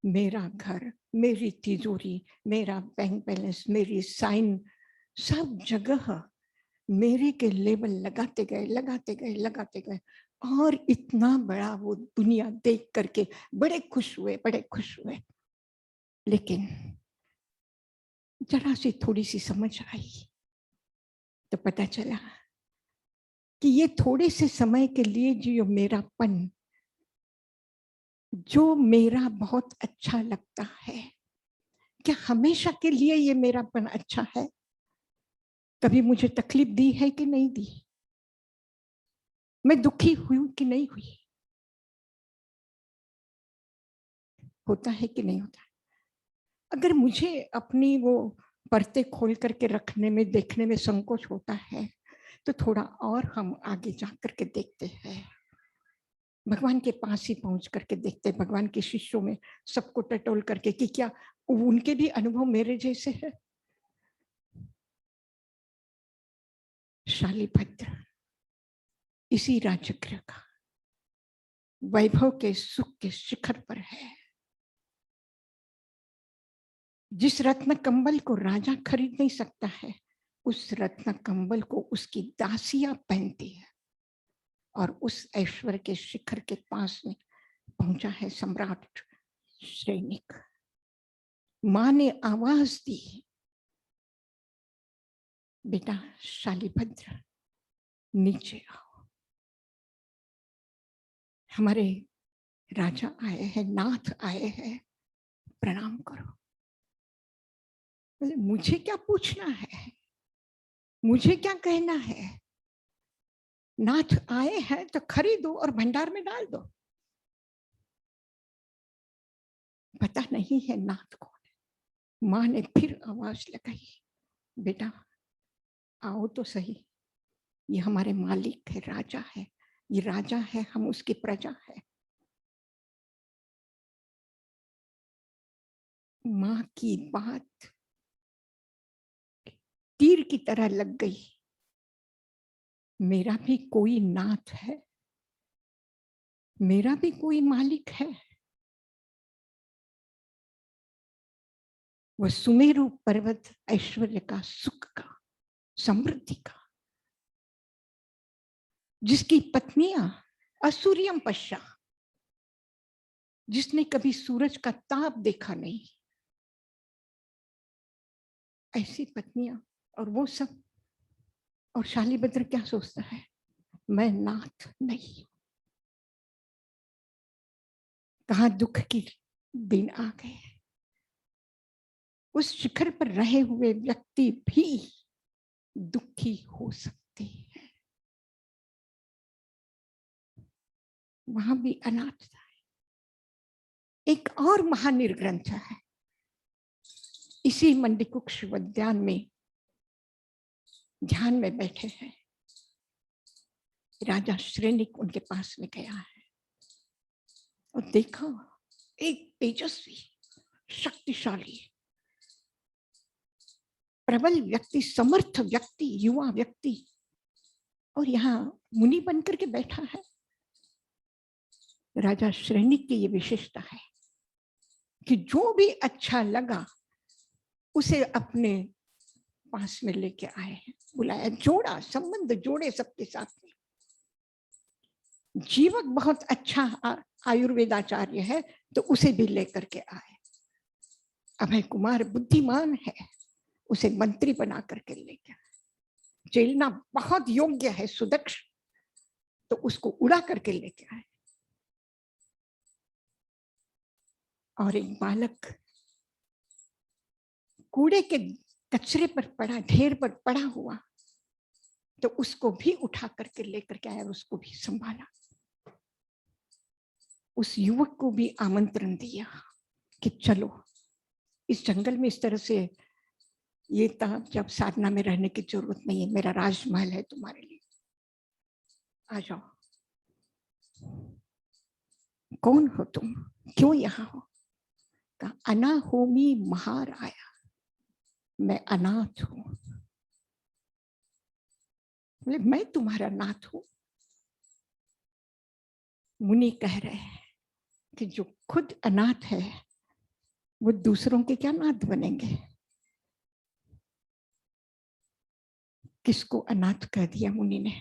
मेरा घर, मेरी तिजोरी, मेरा बैंक बैलेंस, मेरी साइन, सब जगह मेरे के लेबल लगाते गए, लगाते गए, लगाते गए। और इतना बड़ा वो दुनिया देख करके बड़े खुश हुए, बड़े खुश हुए। लेकिन जरा सी थोड़ी सी समझ आई तो पता चला कि ये थोड़े से समय के लिए जो मेरापन, जो मेरा बहुत अच्छा लगता है, क्या हमेशा के लिए ये मेरापन अच्छा है? कभी मुझे तकलीफ दी है कि नहीं दी? मैं दुखी हुई कि नहीं हुई? होता है कि नहीं होता? अगर मुझे अपनी वो पर्दे खोल करके रखने में, देखने में संकोच होता है तो थोड़ा और हम आगे जा करके देखते हैं, भगवान के पास ही पहुंच करके देखते हैं, भगवान के शिष्यों में सबको टटोल करके कि क्या उनके भी अनुभव मेरे जैसे है। शालिभद्र इसी राजगृह का वैभव के सुख के शिखर पर है। जिस रत्न कंबल को राजा खरीद नहीं सकता है, उस रत्न कंबल को उसकी दासियां पहनती है, और उस ऐश्वर्य के शिखर के पास में पहुंचा है सम्राट श्रेनिक। मां ने आवाज दी, बेटा शालिभद्र नीचे आओ। हमारे राजा आए हैं, नाथ आए हैं, प्रणाम करो। मुझे क्या पूछना है, मुझे क्या कहना है? नाथ आए हैं तो खरीदो और भंडार में डाल दो। पता नहीं है नाथ कौन है। मां ने फिर आवाज लगाई, बेटा आओ तो सही, ये हमारे मालिक है, राजा है, ये राजा है, हम उसकी प्रजा है। मां की बात तीर की तरह लग गई। मेरा भी कोई नाथ है, मेरा भी कोई मालिक है। वह सुमेरु पर्वत ऐश्वर्य का, सुख का, समृद्धि का, जिसकी पत्नियां असुरियम पश्चा, जिसने कभी सूरज का ताप देखा नहीं, ऐसी पत्नियां, और वो सब। और शालिभद्र क्या सोचता है, मैं नाथ नहीं। कहाँ दुख की दिन आ गए। उस शिखर पर रहे हुए व्यक्ति भी दुखी हो सकते हैं। वहां भी अनाथता है। एक और महानिर्ग्रंथ है, इसी मंडिकुक्ष उद्यान में ध्यान में बैठे हैं। राजा श्रेनिक उनके पास में गया है और देखा एक तेजस्वी, शक्तिशाली, प्रबल व्यक्ति, समर्थ व्यक्ति, युवा व्यक्ति, और यहाँ मुनि बनकर के बैठा है। राजा श्रेनिक की ये विशेषता है कि जो भी अच्छा लगा उसे अपने पास में लेके आए हैं, बुलाया, जोड़ा, संबंध जोड़े सबके साथ में। जीवक बहुत अच्छा आयुर्वेदाचार्य है तो उसे भी लेकर के आए। अभय कुमार बुद्धिमान है, उसे मंत्री बना करके लेके आए। जेलना बहुत योग्य है, सुदक्ष, तो उसको उड़ा करके लेके आए। और एक बालक कूड़े के कचरे पर पड़ा, ढेर पर पड़ा हुआ, तो उसको भी उठा करके लेकर के आया, उसको भी संभाला। उस युवक को भी आमंत्रण दिया कि चलो इस जंगल में, इस तरह से ये था जब साधना में रहने की जरूरत नहीं है, मेरा राजमहल है तुम्हारे लिए, आ जाओ। कौन हो तुम, क्यों यहाँ हो? कहा अनाहोमी महार आया, मैं अनाथ हूं। बोले मैं तुम्हारा नाथ हूं? मुनि कह रहे हैं कि जो खुद अनाथ है वो दूसरों के क्या नाथ बनेंगे? किसको अनाथ कह दिया मुनि ने?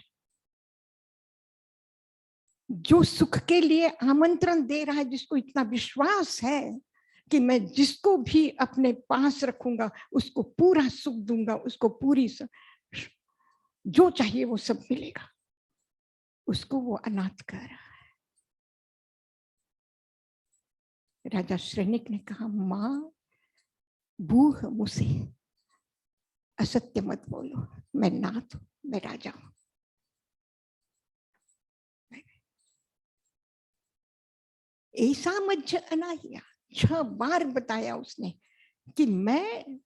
जो सुख के लिए आमंत्रण दे रहा है, जिसको इतना विश्वास है कि मैं जिसको भी अपने पास रखूंगा उसको पूरा सुख दूंगा, उसको पूरी जो चाहिए वो सब मिलेगा, उसको वो अनाथ कह रहा है। राजा श्रेनिक ने कहा, मां बूढ़ मुझसे असत्य मत बोलो, मैं नाथ हूं, मैं राजा हूं। ऐसा मज्ज अनाहिया, 6 बार बताया उसने कि मैं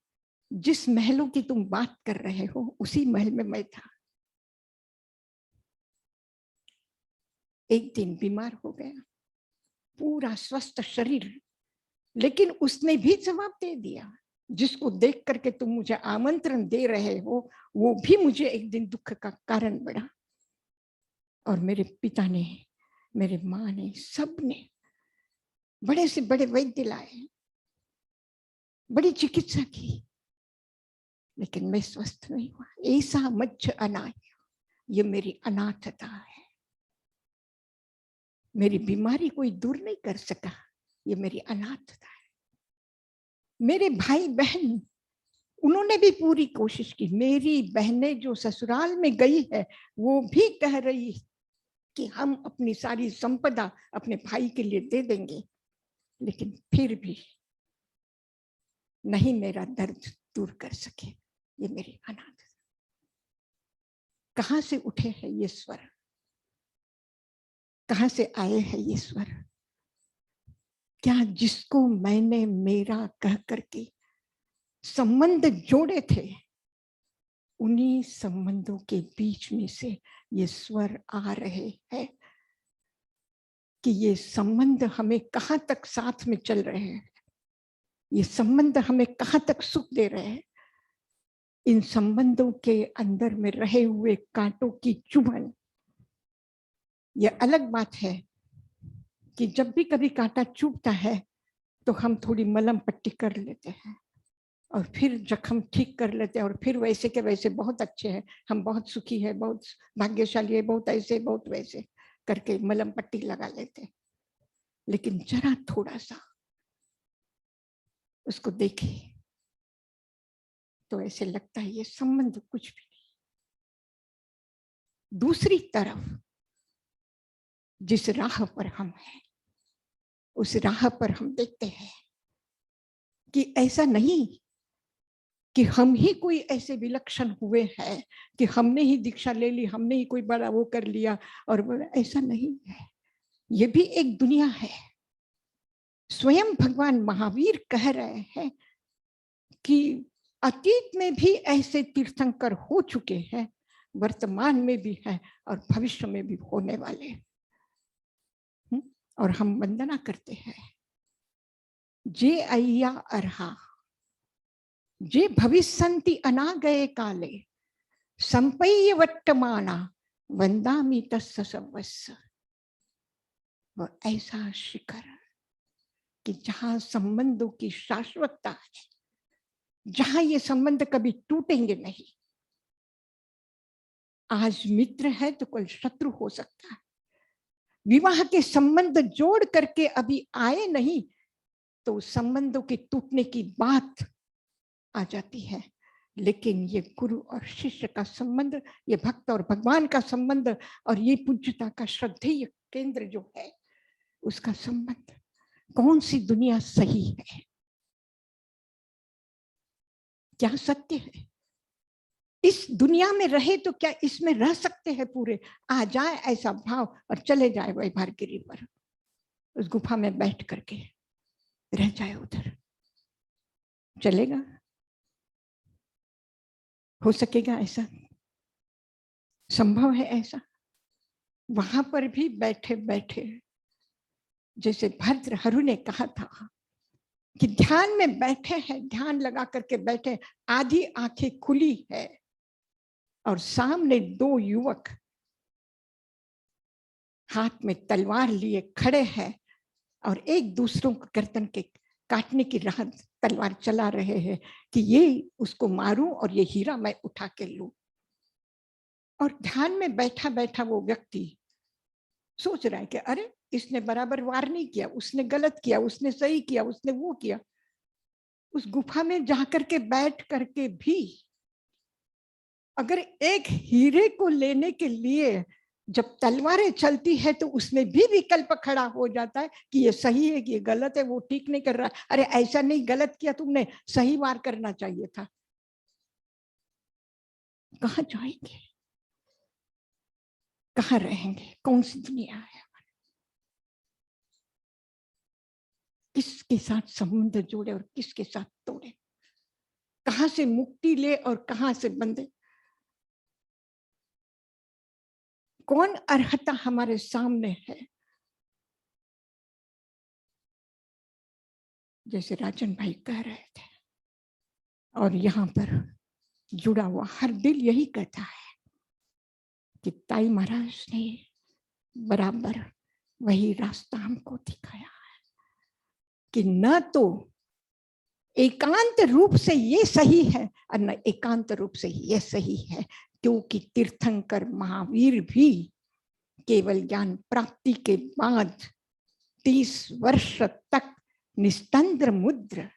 जिस महलों की तुम बात कर रहे हो उसी महल में मैं था। एक दिन बीमार हो गया, पूरा स्वस्थ शरीर, लेकिन उसने भी जवाब दे दिया, जिसको देख करके तुम मुझे आमंत्रण दे रहे हो, वो भी मुझे एक दिन दुख का कारण बना। और मेरे पिता ने, मेरे माँ ने, सब ने बड़े से बड़े वैद्य लाए, बड़ी चिकित्सा की, लेकिन मैं स्वस्थ नहीं हुआ। ऐसा मज्झ अनाय, ये मेरी अनाथता है। मेरी बीमारी कोई दूर नहीं कर सका, ये मेरी अनाथता है। मेरे भाई बहन, उन्होंने भी पूरी कोशिश की। मेरी बहनें जो ससुराल में गई है, वो भी कह रही कि हम अपनी सारी संपदा अपने भाई के लिए दे देंगे, लेकिन फिर भी नहीं मेरा दर्द दूर कर सके। ये मेरी अनाथ। कहां से उठे हैं ये स्वर, कहां से आए हैं ये स्वर? क्या जिसको मैंने मेरा कह करके संबंध जोड़े थे, उन्हीं संबंधों के बीच में से ये स्वर आ रहे हैं कि ये संबंध हमें कहां तक साथ में चल रहे हैं, ये संबंध हमें कहां तक सुख दे रहे हैं। इन संबंधों के अंदर में रहे हुए कांटों की चुभन, ये अलग बात है कि जब भी कभी कांटा चुभता है तो हम थोड़ी मलहम पट्टी कर लेते हैं और फिर जख्म ठीक कर लेते हैं, और फिर वैसे के वैसे बहुत अच्छे हैं, हम बहुत सुखी है, बहुत भाग्यशाली है, बहुत ऐसे बहुत वैसे करके मलहम पट्टी लगा लेते हैं। लेकिन जरा थोड़ा सा उसको देखे तो ऐसे लगता है ये संबंध कुछ भी नहीं। दूसरी तरफ जिस राह पर हम हैं, उस राह पर हम देखते हैं कि ऐसा नहीं कि हम ही कोई ऐसे विलक्षण हुए हैं कि हमने ही दीक्षा ले ली, हमने ही कोई बड़ा वो कर लिया, और ऐसा नहीं है। ये भी एक दुनिया है। स्वयं भगवान महावीर कह रहे हैं कि अतीत में भी ऐसे तीर्थंकर हो चुके हैं, वर्तमान में भी हैं और भविष्य में भी होने वाले हैं। और हम वंदना करते हैं, जे अय्या अर्हा, जे भविष्यन्ति अनागये काले, संपय्य वट्टमाना वंदामि तस्य सर्वस्य। वो ऐसा शिखर कि जहां संबंधों की शाश्वतता है, जहां ये संबंध कभी टूटेंगे नहीं। आज मित्र है तो कल शत्रु हो सकता है। विवाह के संबंध जोड़ करके अभी आए नहीं तो संबंधों के टूटने की बात आ जाती है। लेकिन ये गुरु और शिष्य का संबंध, ये भक्त और भगवान का संबंध, और ये पूज्यता का श्रद्धेय केंद्र जो है, उसका संबंध, कौन सी दुनिया सही है, क्या सत्य है? इस दुनिया में रहे तो क्या इसमें रह सकते हैं पूरे? आ जाए ऐसा भाव और चले जाए वैभारगिरी पर, उस गुफा में बैठ करके रह जाए उधर, चलेगा? हो सकेगा ऐसा? संभव है ऐसा? वहां पर भी बैठे बैठे, जैसे भर्तृहरि ने कहा था कि ध्यान में बैठे हैं, ध्यान लगा करके बैठे, आधी आंखें खुली है और सामने दो युवक हाथ में तलवार लिए खड़े हैं और एक दूसरों को गर्दन के काटने की राह तलवार चला रहे हैं कि ये उसको मारूं और ये हीरा मैं उठा के लूं। और ध्यान में बैठा बैठा वो व्यक्ति सोच रहा है कि अरे इसने बराबर वार नहीं किया, उसने गलत किया, उसने सही किया, उसने वो किया। उस गुफा में जाकर के बैठ करके भी अगर एक हीरे को लेने के लिए जब तलवारें चलती है तो उसमें भी विकल्प खड़ा हो जाता है कि ये सही है कि ये गलत है, वो ठीक नहीं कर रहा, अरे ऐसा नहीं, गलत किया तुमने, सही वार करना चाहिए था। कहाँ जाएंगे, कहाँ रहेंगे, कौन सी दुनिया है? किसके साथ संबंध जोड़े और किसके साथ तोड़े? कहां से मुक्ति ले और कहां से बंधे? कौन अर्हता हमारे सामने है? जैसे राजन भाई कह रहे थे, और यहाँ पर जुड़ा हुआ हर दिल यही कहता है कि ताई महाराज ने बराबर वही रास्ता हमको दिखाया है कि न तो एकांत रूप से ये सही है और न एकांत रूप से ये सही है, क्योंकि तीर्थंकर महावीर भी केवल ज्ञान प्राप्ति के बाद 30 वर्ष तक निस्तंद्र मुद्र,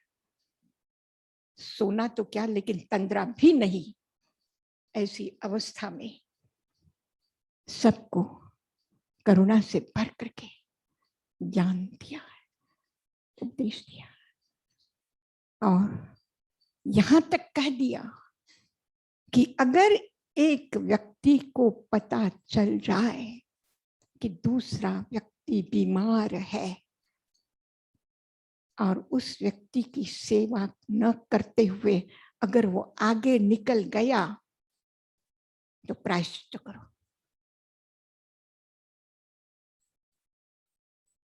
सोना तो क्या लेकिन तंद्रा भी नहीं, ऐसी अवस्था में सबको करुणा से भर करके ज्ञान दिया है, उपदेश दिया है। और यहां तक कह दिया कि अगर एक व्यक्ति को पता चल जाए कि दूसरा व्यक्ति बीमार है और उस व्यक्ति की सेवा न करते हुए अगर वो आगे निकल गया तो प्रायश्चित करो।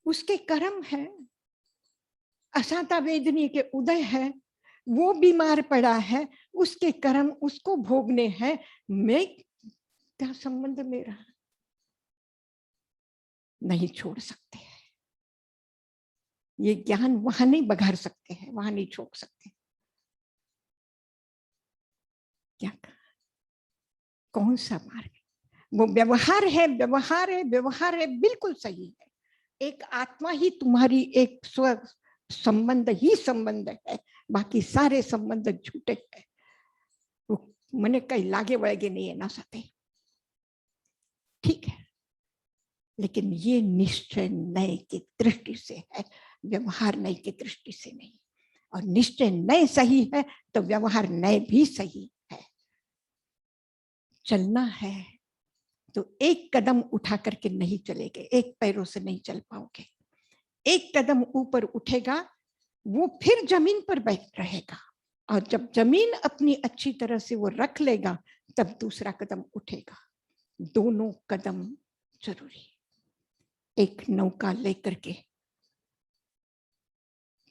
उसके कर्म है, असाता वेदनी के उदय है, वो बीमार पड़ा है, उसके कर्म उसको भोगने हैं, मैं क्या संबंध मेरा? नहीं छोड़ सकते हैं ये ज्ञान, वहां नहीं बघार सकते हैं, वहां नहीं छोड़ सकते। क्या कौन सा मार्ग? वो व्यवहार है, व्यवहार है, व्यवहार है, बिल्कुल सही है। एक आत्मा ही तुम्हारी एक स्व संबंध ही संबंध है, बाकी सारे संबंध झूठे हैं। मने कई लागे वळगे नहीं है ना साथे, ठीक है, लेकिन ये निश्चय नय की दृष्टि से है, व्यवहार नय की दृष्टि से नहीं। और निश्चय नय सही है तो व्यवहार नय भी सही है। चलना है तो एक कदम उठा करके नहीं चलेंगे, एक पैरों से नहीं चल पाओगे। एक कदम ऊपर उठेगा वो फिर जमीन पर बैठ रहेगा, और जब जमीन अपनी अच्छी तरह से वो रख लेगा तब दूसरा कदम उठेगा। दोनों कदम जरूरी। एक नौका लेकर के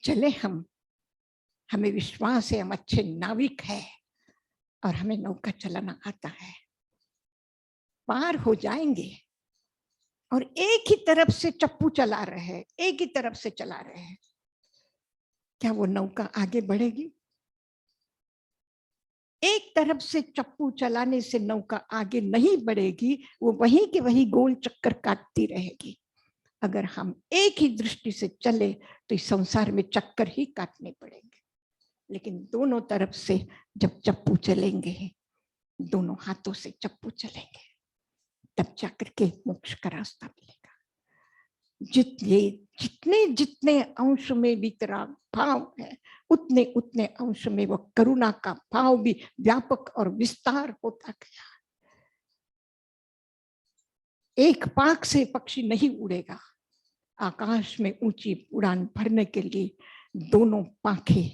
चले हम, हमें विश्वास है हम अच्छे नाविक हैं और हमें नौका चलाना आता है, पार हो जाएंगे। और एक ही तरफ से चप्पू चला रहे हैं, एक ही तरफ से चला रहे हैं, क्या वो नौका आगे बढ़ेगी? एक तरफ से चप्पू चलाने से नौका आगे नहीं बढ़ेगी, वो वहीं के वहीं गोल चक्कर काटती रहेगी। अगर हम एक ही दृष्टि से चले तो इस संसार में चक्कर ही काटने पड़ेंगे। लेकिन दोनों तरफ से जब चप्पू चलेंगे, दोनों हाथों से चप्पू चलेंगे, तब जाकर के मोक्ष का रास्ता मिलेगा। जितने जितने अंश में वितराग भाव है, उतने उतने अंश में वो करुणा का भाव भी व्यापक और विस्तार होता गया। एक पाख से पक्षी नहीं उड़ेगा, आकाश में ऊंची उड़ान भरने के लिए दोनों पाखे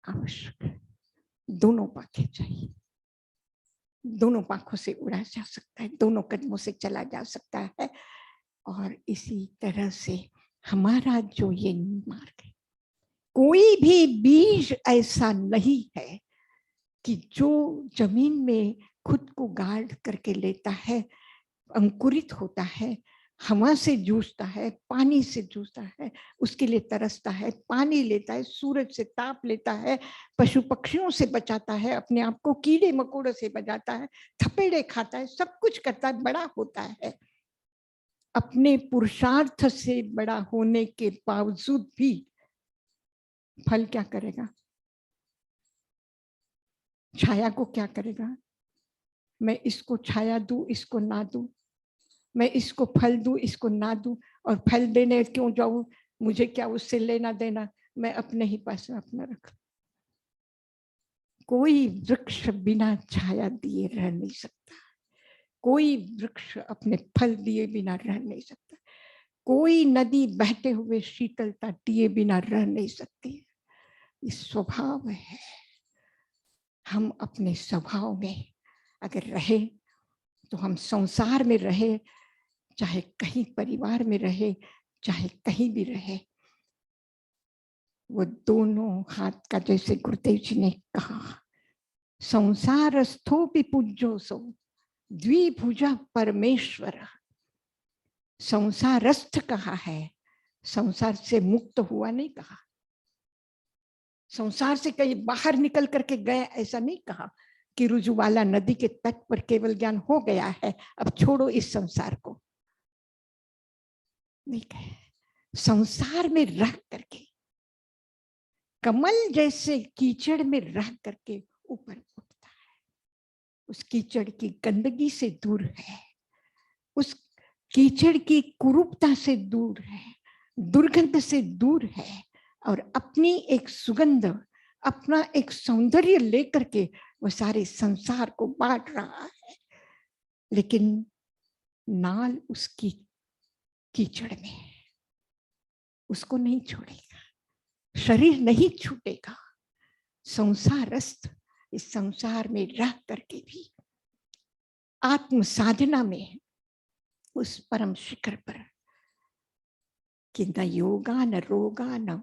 आवश्यक है, दोनों पाखे चाहिए। दोनों पाखों से उड़ा जा सकता है, दोनों कदमों से चला जा सकता है। और इसी तरह से हमारा जो ये मार्ग है, कोई भी बीज ऐसा नहीं है कि जो जमीन में खुद को गाड़ करके लेता है, अंकुरित होता है, हवा से जूझता है, पानी से जूझता है, उसके लिए तरसता है, पानी लेता है, सूरज से ताप लेता है, पशु पक्षियों से बचाता है, अपने आप को कीड़े मकोड़ों से बचाता है, थपेड़े खाता है, सब कुछ करता है, बड़ा होता है। अपने पुरुषार्थ से बड़ा होने के बावजूद भी फल क्या करेगा? छाया को क्या करेगा? मैं इसको छाया दूं, इसको ना दूं, मैं इसको फल दूं, इसको ना दूं, और फल देने क्यों जाऊं, मुझे क्या उससे लेना देना, मैं अपने ही पास में अपना रख। कोई वृक्ष बिना छाया दिए रह नहीं सकता, कोई वृक्ष अपने फल दिए बिना रह नहीं सकता, कोई नदी बहते हुए शीतलता दिए बिना रह नहीं सकती। ये स्वभाव है। हम अपने स्वभाव में अगर रहे तो हम संसार में रहे, चाहे कहीं परिवार में रहे, चाहे कहीं भी रहे, वो दोनों हाथ का, जैसे गुरुदेव जी ने कहा, संसारस्थोपि पूज्यो सो द्विभुजा परमेश्वर। संसारस्थ कहा है, संसार से मुक्त हुआ नहीं कहा, संसार से कहीं बाहर निकल करके गया ऐसा नहीं कहा कि रुजुवाला नदी के तट पर केवल ज्ञान हो गया है, अब छोड़ो इस संसार को, नहीं कहे। संसार में रह करके, कमल जैसे कीचड़ में रह करके ऊपर उठता है, उस कीचड़ की गंदगी से दूर है, उस कीचड़ की कुरूपता से दूर है, दुर्गंध से दूर है, और अपनी एक सुगंध, अपना एक सौंदर्य लेकर के वो सारे संसार को बांट रहा है। लेकिन नाल उसकी कीचड़ में है, उसको नहीं छोड़ेगा, शरीर नहीं छूटेगा। संसारस्थ इस संसार में रह करके भी आत्म साधना में उस परम शिखर पर कि न योगा न रोगा न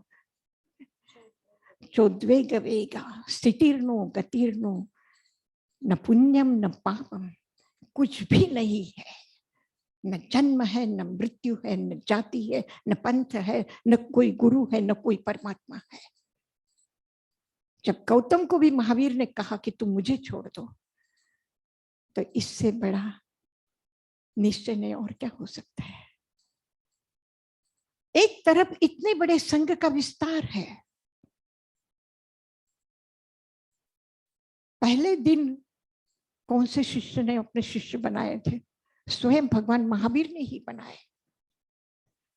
चोद्वेग वेगा स्थितिर्नो गतिर्नो न पुण्यम न पापम, कुछ भी नहीं है, न जन्म है, न मृत्यु है, न जाति है, न पंथ है, न कोई गुरु है, न कोई परमात्मा है। जब गौतम को भी महावीर ने कहा कि तुम मुझे छोड़ दो, तो इससे बड़ा निश्चय नहीं और क्या हो सकता है। एक तरफ इतने बड़े संघ का विस्तार है, पहले दिन कौन से शिष्य ने अपने शिष्य बनाए थे? स्वयं भगवान महावीर ने ही बनाए,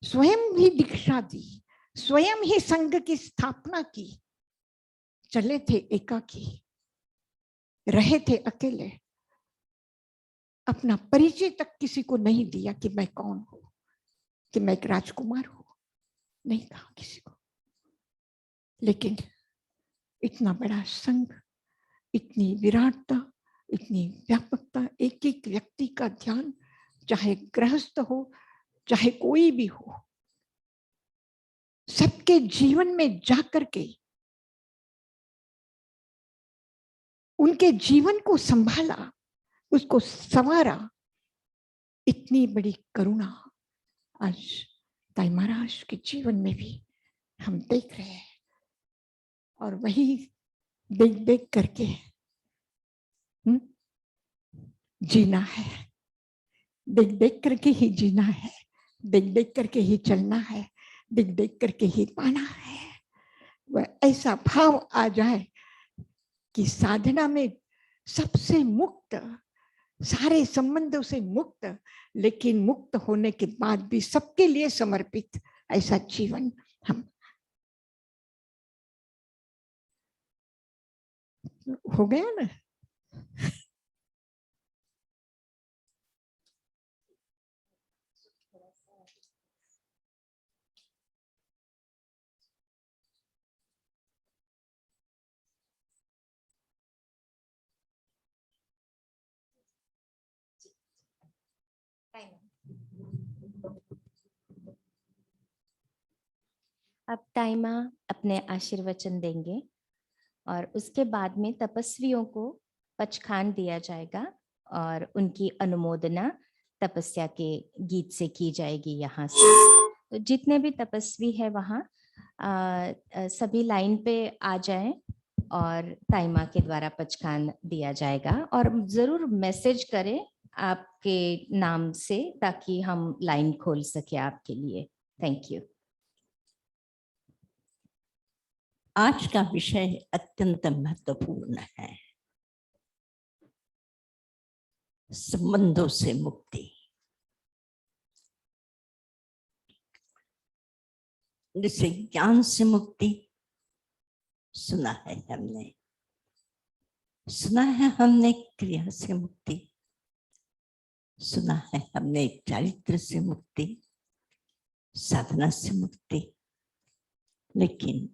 स्वयं ही दीक्षा दी, स्वयं ही संघ की स्थापना की, चले थे एकाकी, रहे थे अकेले, अपना परिचय तक किसी को नहीं दिया कि मैं कौन हूं, कि मैं एक राजकुमार हूं, नहीं कहा किसी को। लेकिन इतना बड़ा संघ, इतनी विराटता, इतनी व्यापकता, एक एक व्यक्ति का ध्यान, चाहे गृहस्थ हो चाहे कोई भी हो, सबके जीवन में जाकर के उनके जीवन को संभाला, उसको संवारा। इतनी बड़ी करुणा आज ताई महाराज के जीवन में भी हम देख रहे हैं, और वही देख देख करके जीना है, देख देख करके ही जीना है, देख देख करके ही चलना है, देख देख करके ही पाना है। वह ऐसा भाव आ जाए कि साधना में सबसे मुक्त, सारे संबंधों से मुक्त, लेकिन मुक्त होने के बाद भी सबके लिए समर्पित, ऐसा जीवन हम हो गया ना। अब ताइमा अपने आशीर्वचन देंगे और उसके बाद में तपस्वियों को पचखान दिया जाएगा और उनकी अनुमोदना तपस्या के गीत से की जाएगी। यहाँ से तो जितने भी तपस्वी है वहाँ सभी लाइन पे आ जाएं और ताइमा के द्वारा पचखान दिया जाएगा। और जरूर मैसेज करें आपके नाम से ताकि हम लाइन खोल सके आपके लिए। Thank you. आज का विषय अत्यंत महत्वपूर्ण है, संबंधों से मुक्ति। जैसे ज्ञान से मुक्ति सुना है हमने, सुना है हमने क्रिया से मुक्ति, सुना है हमने चारित्र से मुक्ति, साधना से मुक्ति। लेकिन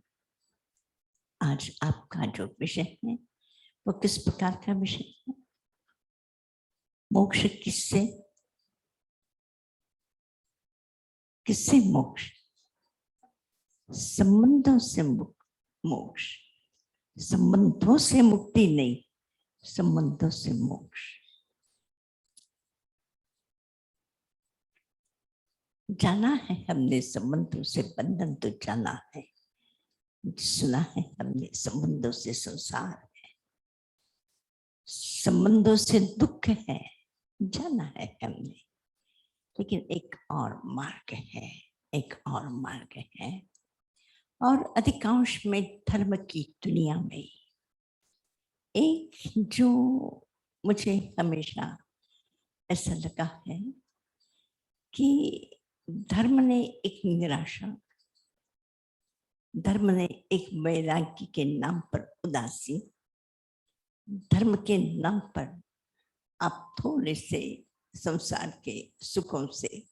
आज आपका जो विषय है वो किस प्रकार का विषय है? मोक्ष किससे, किससे मोक्ष? संबंधों से मोक्ष, संबंधों से मुक्ति नहीं, संबंधों से मोक्ष। जाना है हमने संबंधों से बंधन तो जाना है, सुना है हमने संबंधों से संसार है, संबंधों से दुख है, जाना है हमने। लेकिन एक और मार्ग है, एक और मार्ग है। और अधिकांश में धर्म की दुनिया में एक जो मुझे हमेशा ऐसा लगा है कि धर्म ने एक निराशा, धर्म ने एक वैराग्य के नाम पर उदासी, धर्म के नाम पर आप थोड़े से संसार के सुखों से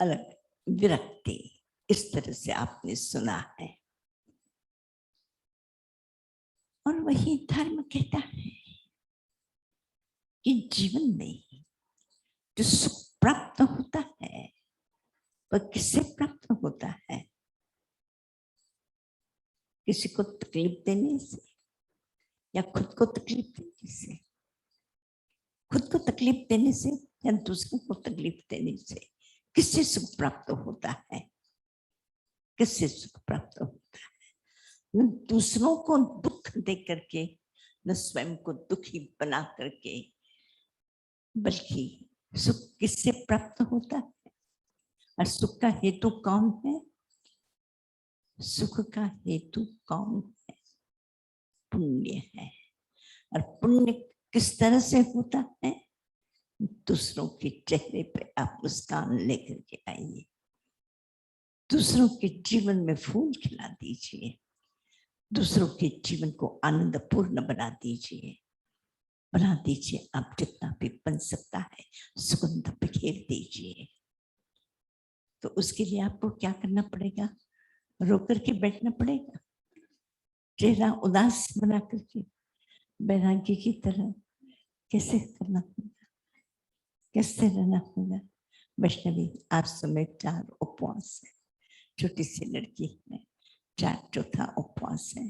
अलग, विरक्ति, इस तरह से आपने सुना है। और वही धर्म कहता है कि जीवन में जो सुख प्राप्त होता है वह किससे प्राप्त होता है? किसी को तकलीफ देने से या खुद को तकलीफ देने से? खुद को तकलीफ देने से या दूसरों को तकलीफ देने से किससे सुख प्राप्त होता है? किससे सुख प्राप्त होता है? न दूसरों को दुख दे करके, न स्वयं को दुखी बना करके, बल्कि सुख किससे प्राप्त होता है? और सुख का हेतु कौन है? सुख का हेतु कौन है? पुण्य है। और पुण्य किस तरह से होता है? दूसरों के चेहरे पे आप मुस्कान लेकर के आइए, दूसरों के जीवन में फूल खिला दीजिए, दूसरों के जीवन को आनंदपूर्ण बना दीजिए, बना दीजिए। आप जितना भी बन सकता है सुगंध बिखेर दीजिए। तो उसके लिए आपको क्या करना पड़ेगा? रो करके बैठना पड़ेगा, चेहरा उदास बना करके बैरागी की तरह कैसे करना होगा? कैसे रहना होगा? वैष्णवी आज समय 4 उपवास है, छोटी सी लड़की है, 4 चौथा उपवास है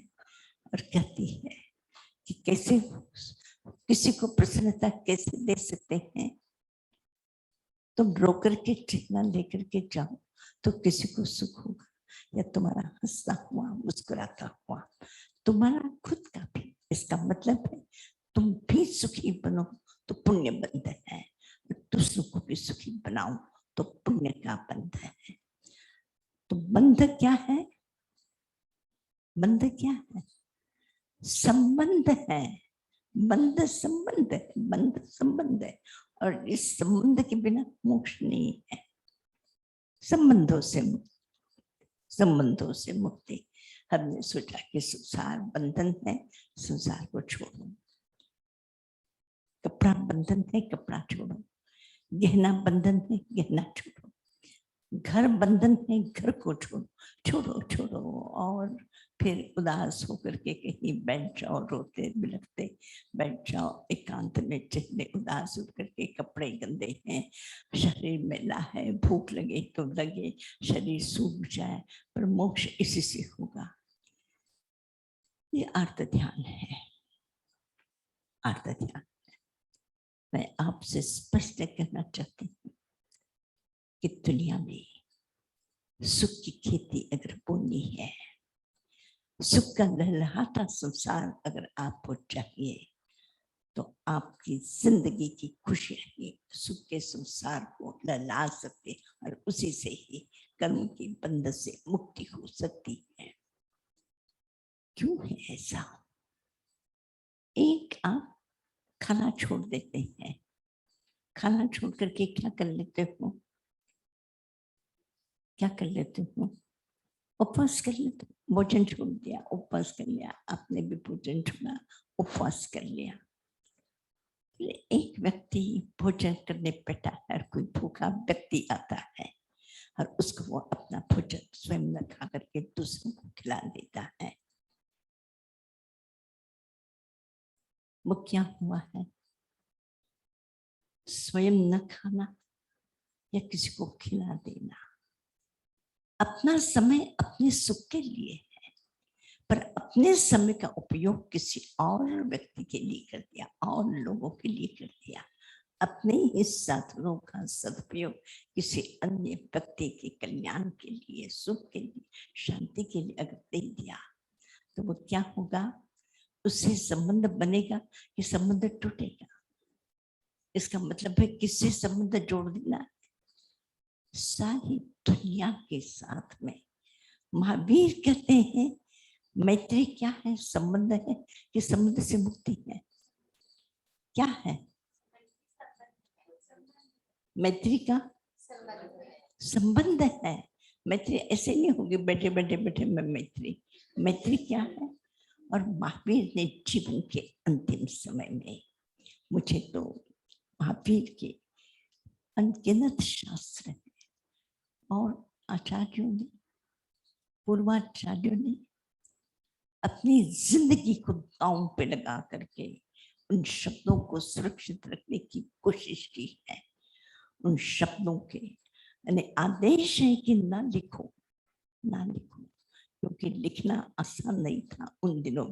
और कहती है कि कैसे किसी को प्रसन्नता कैसे दे सकते हैं? तुम रो करके चेहरा लेकर के जाओ तो किसी को सुख होगा, या तुम्हारा हंसता हुआ मुस्कुराता हुआ तुम्हारा खुद का भी। इसका मतलब है तुम भी सुखी बनो तो पुण्य बंध है, दूसरों को भी सुखी बनाओ तो पुण्य का बंध है। तो बंध क्या है? बंध क्या है? संबंध है। बंध संबंध है, बंध संबंध है। और इस संबंध के बिना मोक्ष नहीं है। संबंधों से मुक्ति, संबंधों से मुक्ति। हमने सोचा कि संसार बंधन है, संसार को छोड़ो। कपड़ा बंधन है, कपड़ा छोड़ो। गहना बंधन है, गहना छोड़ो। घर बंधन है, घर को छोड़ो, छोड़ो छोड़ो। और फिर उदास होकर के कहीं बैठ जाओ, रोते बिलखते बैठ जाओ एकांत में, चेहरे उदास होकर के, कपड़े गंदे हैं, शरीर मैला है, भूख लगे तो लगे, शरीर सूख जाए, पर मोक्ष इसी से होगा। ये आर्त ध्यान है, आर्त ध्यान। मैं आपसे स्पष्ट कहना चाहती हूँ कि दुनिया में सुख की खेती अगर बोनी है, सुख का लहलहाता संसार अगर आपको चाहिए, तो आपकी जिंदगी की खुशियां ही सुख के संसार को लहला सकते, और उसी से ही कर्म की बंधन से मुक्ति हो सकती है। क्यों है ऐसा? एक आप खाना छोड़ देते हैं, खाना छोड़ करके क्या कर लेते हो? क्या कर लेते हो? उपवास कर लेते हो। भोजन छोड़ दिया, उपवास कर लिया, आपने भी भोजन छोड़ा, उपवास कर लिया। एक व्यक्ति भोजन करने बैठा है, कोई भूखा व्यक्ति आता है और उसको वो अपना भोजन स्वयं न खा करके दूसरों को खिला देता है। वो क्या हुआ है? स्वयं न खाना या किसी को खिला देना। अपना समय अपने सुख के लिए है, पर अपने समय का उपयोग किसी और व्यक्ति के लिए कर दिया, और लोगों के लिए कर दिया। अपने ही साधनों का सदुपयोग किसी अन्य व्यक्ति के कल्याण के लिए, सुख के लिए, शांति के लिए अगर दे दिया तो वो क्या होगा? उससे संबंध बनेगा कि संबंध टूटेगा? इसका मतलब है किससे संबंध जोड़ देना? सारी दुनिया के साथ में। महावीर कहते हैं मैत्री क्या है? संबंध है कि संबंध से मुक्ति है? क्या है मैत्री का? संबंध है। मैत्री ऐसे नहीं होगी बैठे बैठे बैठे में मैत्री। मैत्री क्या है? और महावीर ने जीवन के अंतिम समय में, मुझे तो महावीर के अनगिनत शास्त्र हैं और आचार्यों ने, पूर्वाचार्यों ने अपनी जिंदगी को दांव पे लगा करके उन शब्दों को सुरक्षित रखने की कोशिश की है। उन शब्दों के यानी आदेश है कि ना लिखो, ना लिखो, क्योंकि लिखना आसान नहीं था उन दिनों।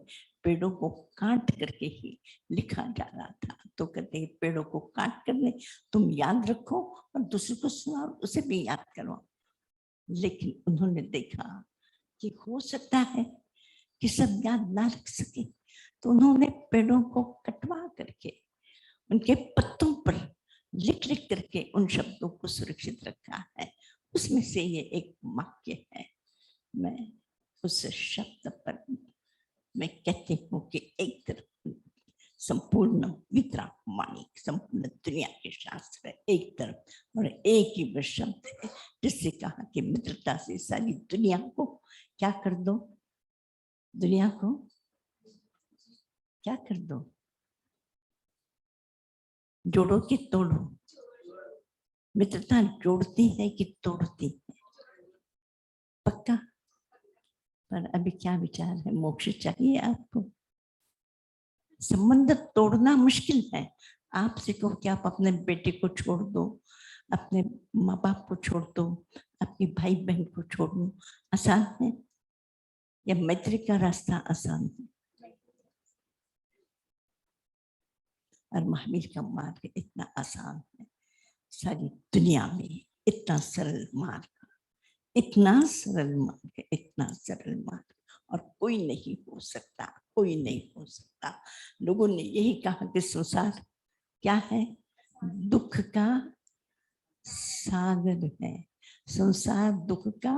पेड़ों को काट करके ही लिखा जा रहा था। तो कहते हैं पेड़ों को काट करने तुम याद रखो और दूसरे को सुनाओ, उसे भी याद करो। लेकिन उन्होंने देखा कि हो सकता है कि सब याद ना रख सके, तो उन्होंने पेड़ों को कटवा करके उनके पत्तों पर लिख लिख करके उन शब्दों को सुरक्षित रखा है। उसमें से ये एक वाक्य है। मैं उस शब्द पर मैं कहती हूँ कि एक तरफ संपूर्ण विद्रावाणी, संपूर्ण दुनिया के शास्त्र है एक तरफ, और एक ही वह शब्द है जिससे कहा कि मित्रता से सारी दुनिया को क्या कर दो? दुनिया को क्या कर दो? जोड़ो कि तोड़ो? मित्रता जोड़ती है कि तोड़ती है? पक्का? पर अभी क्या विचार है? मोक्ष चाहिए आपको? संबंध तोड़ना मुश्किल है। आपसे कहो कि आप अपने बेटे को छोड़ दो, अपने माँ बाप को छोड़ दो, अपने भाई बहन को छोड़ दो, आसान है? या मैत्री का रास्ता आसान है? और महावीर का मार्ग इतना आसान है, सारी दुनिया में इतना सरल मार्ग, इतना सरल मार्ग, इतना सरल मार्ग, और कोई नहीं हो सकता, कोई नहीं हो सकता। लोगों ने यही कहा कि संसार क्या है? दुख का सागर है। संसार दुख का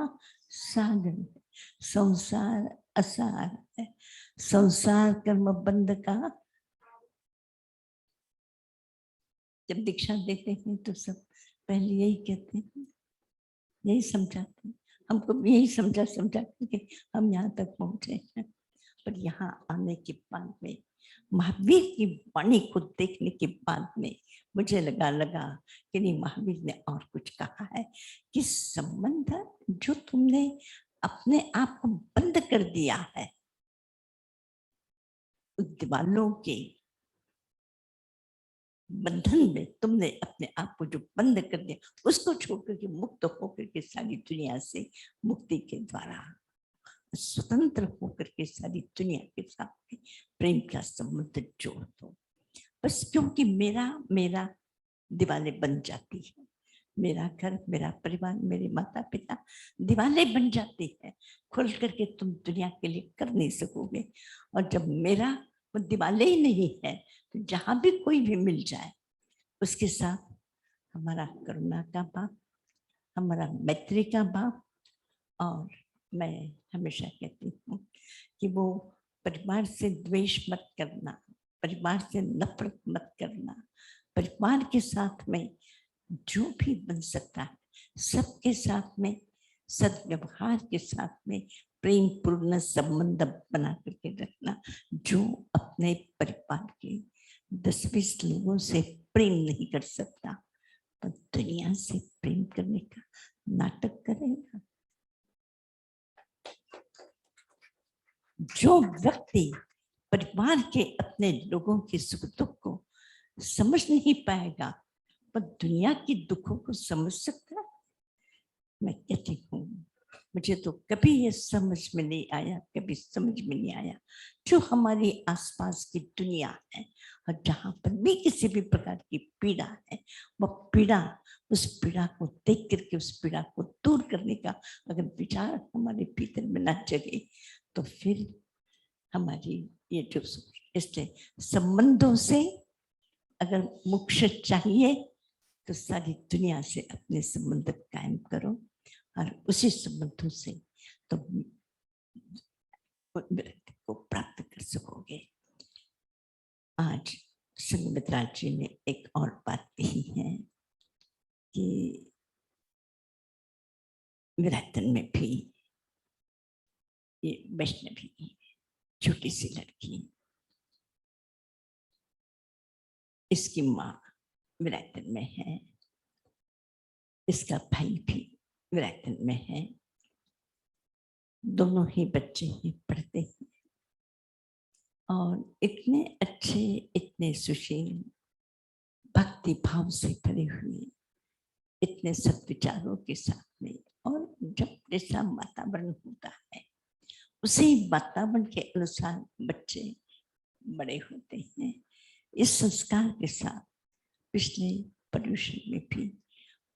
सागर है। संसार असार है। संसार कर्म बंध का। जब दीक्षा देते हैं तो सब पहले यही कहते हैं, यही समझाते हैं। हमको भी यही समझा कि हम यहाँ तक पहुंचे हैं। पर यहाँ आने के बाद में, महावीर की वाणी को देखने के बाद में मुझे लगा कि नहीं, महावीर ने और कुछ कहा है कि संबंध जो तुमने अपने आप को बंद कर दिया है, दीवालों के बंधन में तुमने अपने आप को जो बंद कर दिया, उसको छोड़कर के मुक्त होकर के सारी दुनिया से मुक्ति के द्वारा स्वतंत्र होकर के सारी दुनिया के साथ प्रेम का संबंध जोड़ दो। बस क्योंकि मेरा दीवारें बन जाती है, मेरा घर, मेरा परिवार, मेरे माता पिता दीवारें बन जाती है, खुल करके तुम दुनिया के लिए कर नहीं सकोगे। और जब मेरा वो दीवारें ही नहीं है, तो जहां भी कोई भी मिल जाए उसके साथ हमारा करुणा का भाव, हमारा मैत्री का भाव। और मैं हमेशा कहती हूँ कि वो परिवार से द्वेष मत करना, परिवार से नफरत मत करना। परिवार के साथ में जो भी बन सकता है, सबके साथ में सद्व्यवहार के साथ में प्रेम पूर्ण संबंध बना करके रखना। जो अपने परिवार के 10-20 लोगों से प्रेम नहीं कर सकता, तो दुनिया से प्रेम करने का नाटक करेगा। जो व्यक्ति परिवार के अपने लोगों के सुख दुख को समझ नहीं पाएगा, पर दुनिया के दुखों को समझ सकता है। मैं कहती हूँ मुझे तो कभी ये समझ में नहीं आया, कभी समझ में नहीं आया जो हमारी आसपास की दुनिया है और जहाँ पर भी किसी भी प्रकार की पीड़ा है, वो पीड़ा, उस पीड़ा को देख करके उस पीड़ा को दूर करने का अगर विचार हमारे भीतर में न जगे तो फिर हमारी ये जो, इसलिए संबंधों से अगर मोक्ष चाहिए तो सारी दुनिया से अपने संबंध कायम करो और उसी संबंधों से तो व्यक्ति को प्राप्त कर सकोगे। आज संघमित्रा जी ने एक और बात कही है कि विराटन में भी ये वैष्णवी छोटी सी लड़की, इसकी माँ विराटन में है, इसका भाई भी विराटन में है, दोनों ही बच्चे ही पढ़ते हैं और इतने अच्छे, इतने सुशील, भक्ति भाव से भरे हुए, इतने सद्विचारों के साथ में, और जब जैसा वातावरण होता है उसी वातावरण के अनुसार बच्चे बड़े होते हैं। इस संस्कार के साथ पिछले पर्यूषण में भी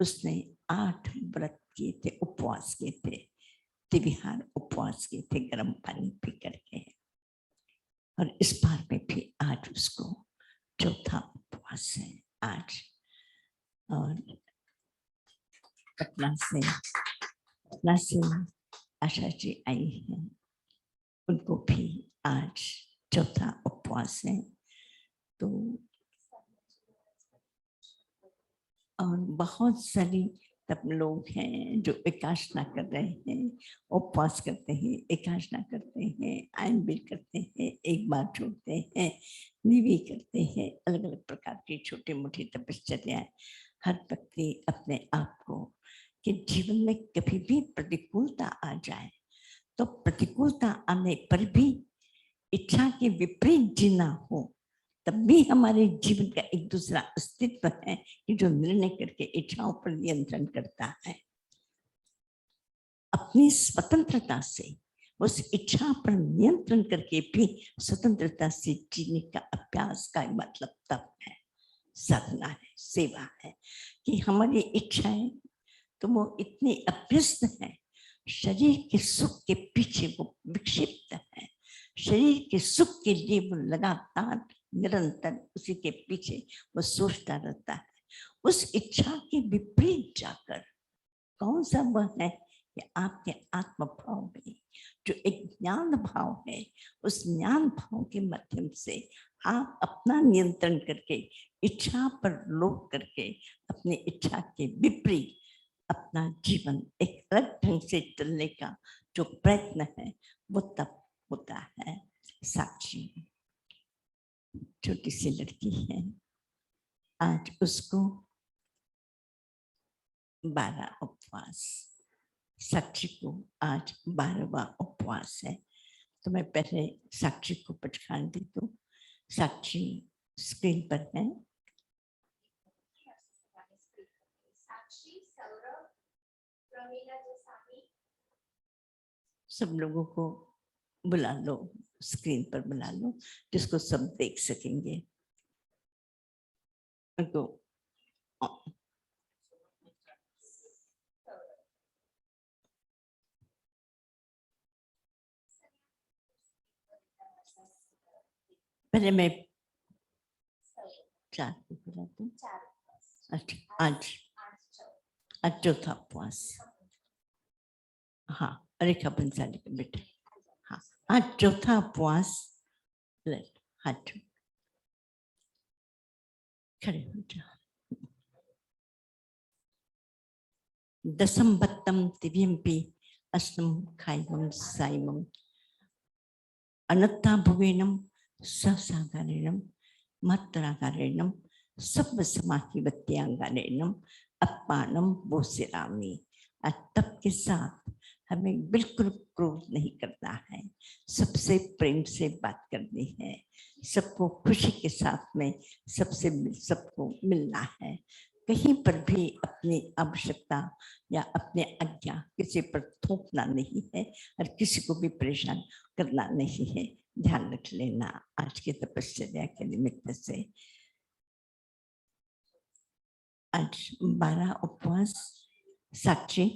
उसने 8 व्रत किए थे, उपवास किए थे, त्रिविहार उपवास किए थे गर्म पानी पी करके, और इस बार में भी आज उसको चौथा उपवास है आज। और पटना से आशा जी आई हैं, उनको भी आज चौथा उपवास है। तो और बहुत सारी तब लोग हैं जो एकादशना कर रहे हैं, उपवास करते हैं, एकादशना करते हैं, आयनबीर करते हैं, एक बार छोड़ते हैं, निवी करते हैं, अलग अलग प्रकार की छोटी मोटी तपश्चर्या। हर व्यक्ति अपने आप को कि जीवन में कभी भी प्रतिकूलता आ जाए तो प्रतिकूलता आने पर भी इच्छा के विपरीत जीना हो, तब भी हमारे जीवन का एक दूसरा अस्तित्व है कि जो निर्णय करके इच्छाओं पर नियंत्रण करता है। अपनी स्वतंत्रता से उस इच्छा पर नियंत्रण करके भी स्वतंत्रता से जीने का अभ्यास का मतलब तब है, साधना है, सेवा है कि हमारी इच्छाएं तो वो इतनी अभ्यस्त है, शरीर के सुख के पीछे वो विक्षिप्त है, शरीर के सुख के लिए वो लगातार निरंतर उसी के पीछे वो सोचता रहता है। उस इच्छा के विपरीत जाकर कौन सा वह है कि आपके आत्म भाव में जो एक ज्ञान भाव है, उस ज्ञान भाव के माध्यम से आप अपना नियंत्रण करके इच्छा पर लोभ करके अपनी इच्छा के विपरीत अपना जीवन एक अलग ढंग से चलने का जो प्रयत्न है वो तब होता है। साक्षी छोटी सी लड़की है, आज उसको 12 उपवास, साक्षी को आज 12वां उपवास है। तो मैं पहले साक्षी को पहचान दी, तो साक्षी स्क्रीन पर है। सब लोगों को बुला लो, स्क्रीन पर बुला लो जिसको सब देख सकेंगे। तो पहले मैं 4 को बुला दूं। अच्छा, आज चौथा उपवास। हाँ, रेखा बंसाली का बेटा। हाँ, आज चौथा उपवास। हाथ खड़े हो जाओ। दशम भत्तम तिव्यंपि अस्नम खाइमं साइमं अनत्ता भुवेनम ससागारेणम मात्रागारेणम सब समाहिवत्यांगारेणम अपानम बोसिरामी। तप के साथ हमें बिल्कुल क्रोध नहीं करना है, सबसे प्रेम से बात करनी है, सबको खुशी के साथ में सबको मिलना है, कहीं पर भी अपनी आवश्यकता या अपने आज्ञा किसी पर थोपना नहीं है और किसी को भी परेशान करना नहीं है। ध्यान रख लेना आज की तपस्या के निमित्त से। आज 12 उपवास। साक्षी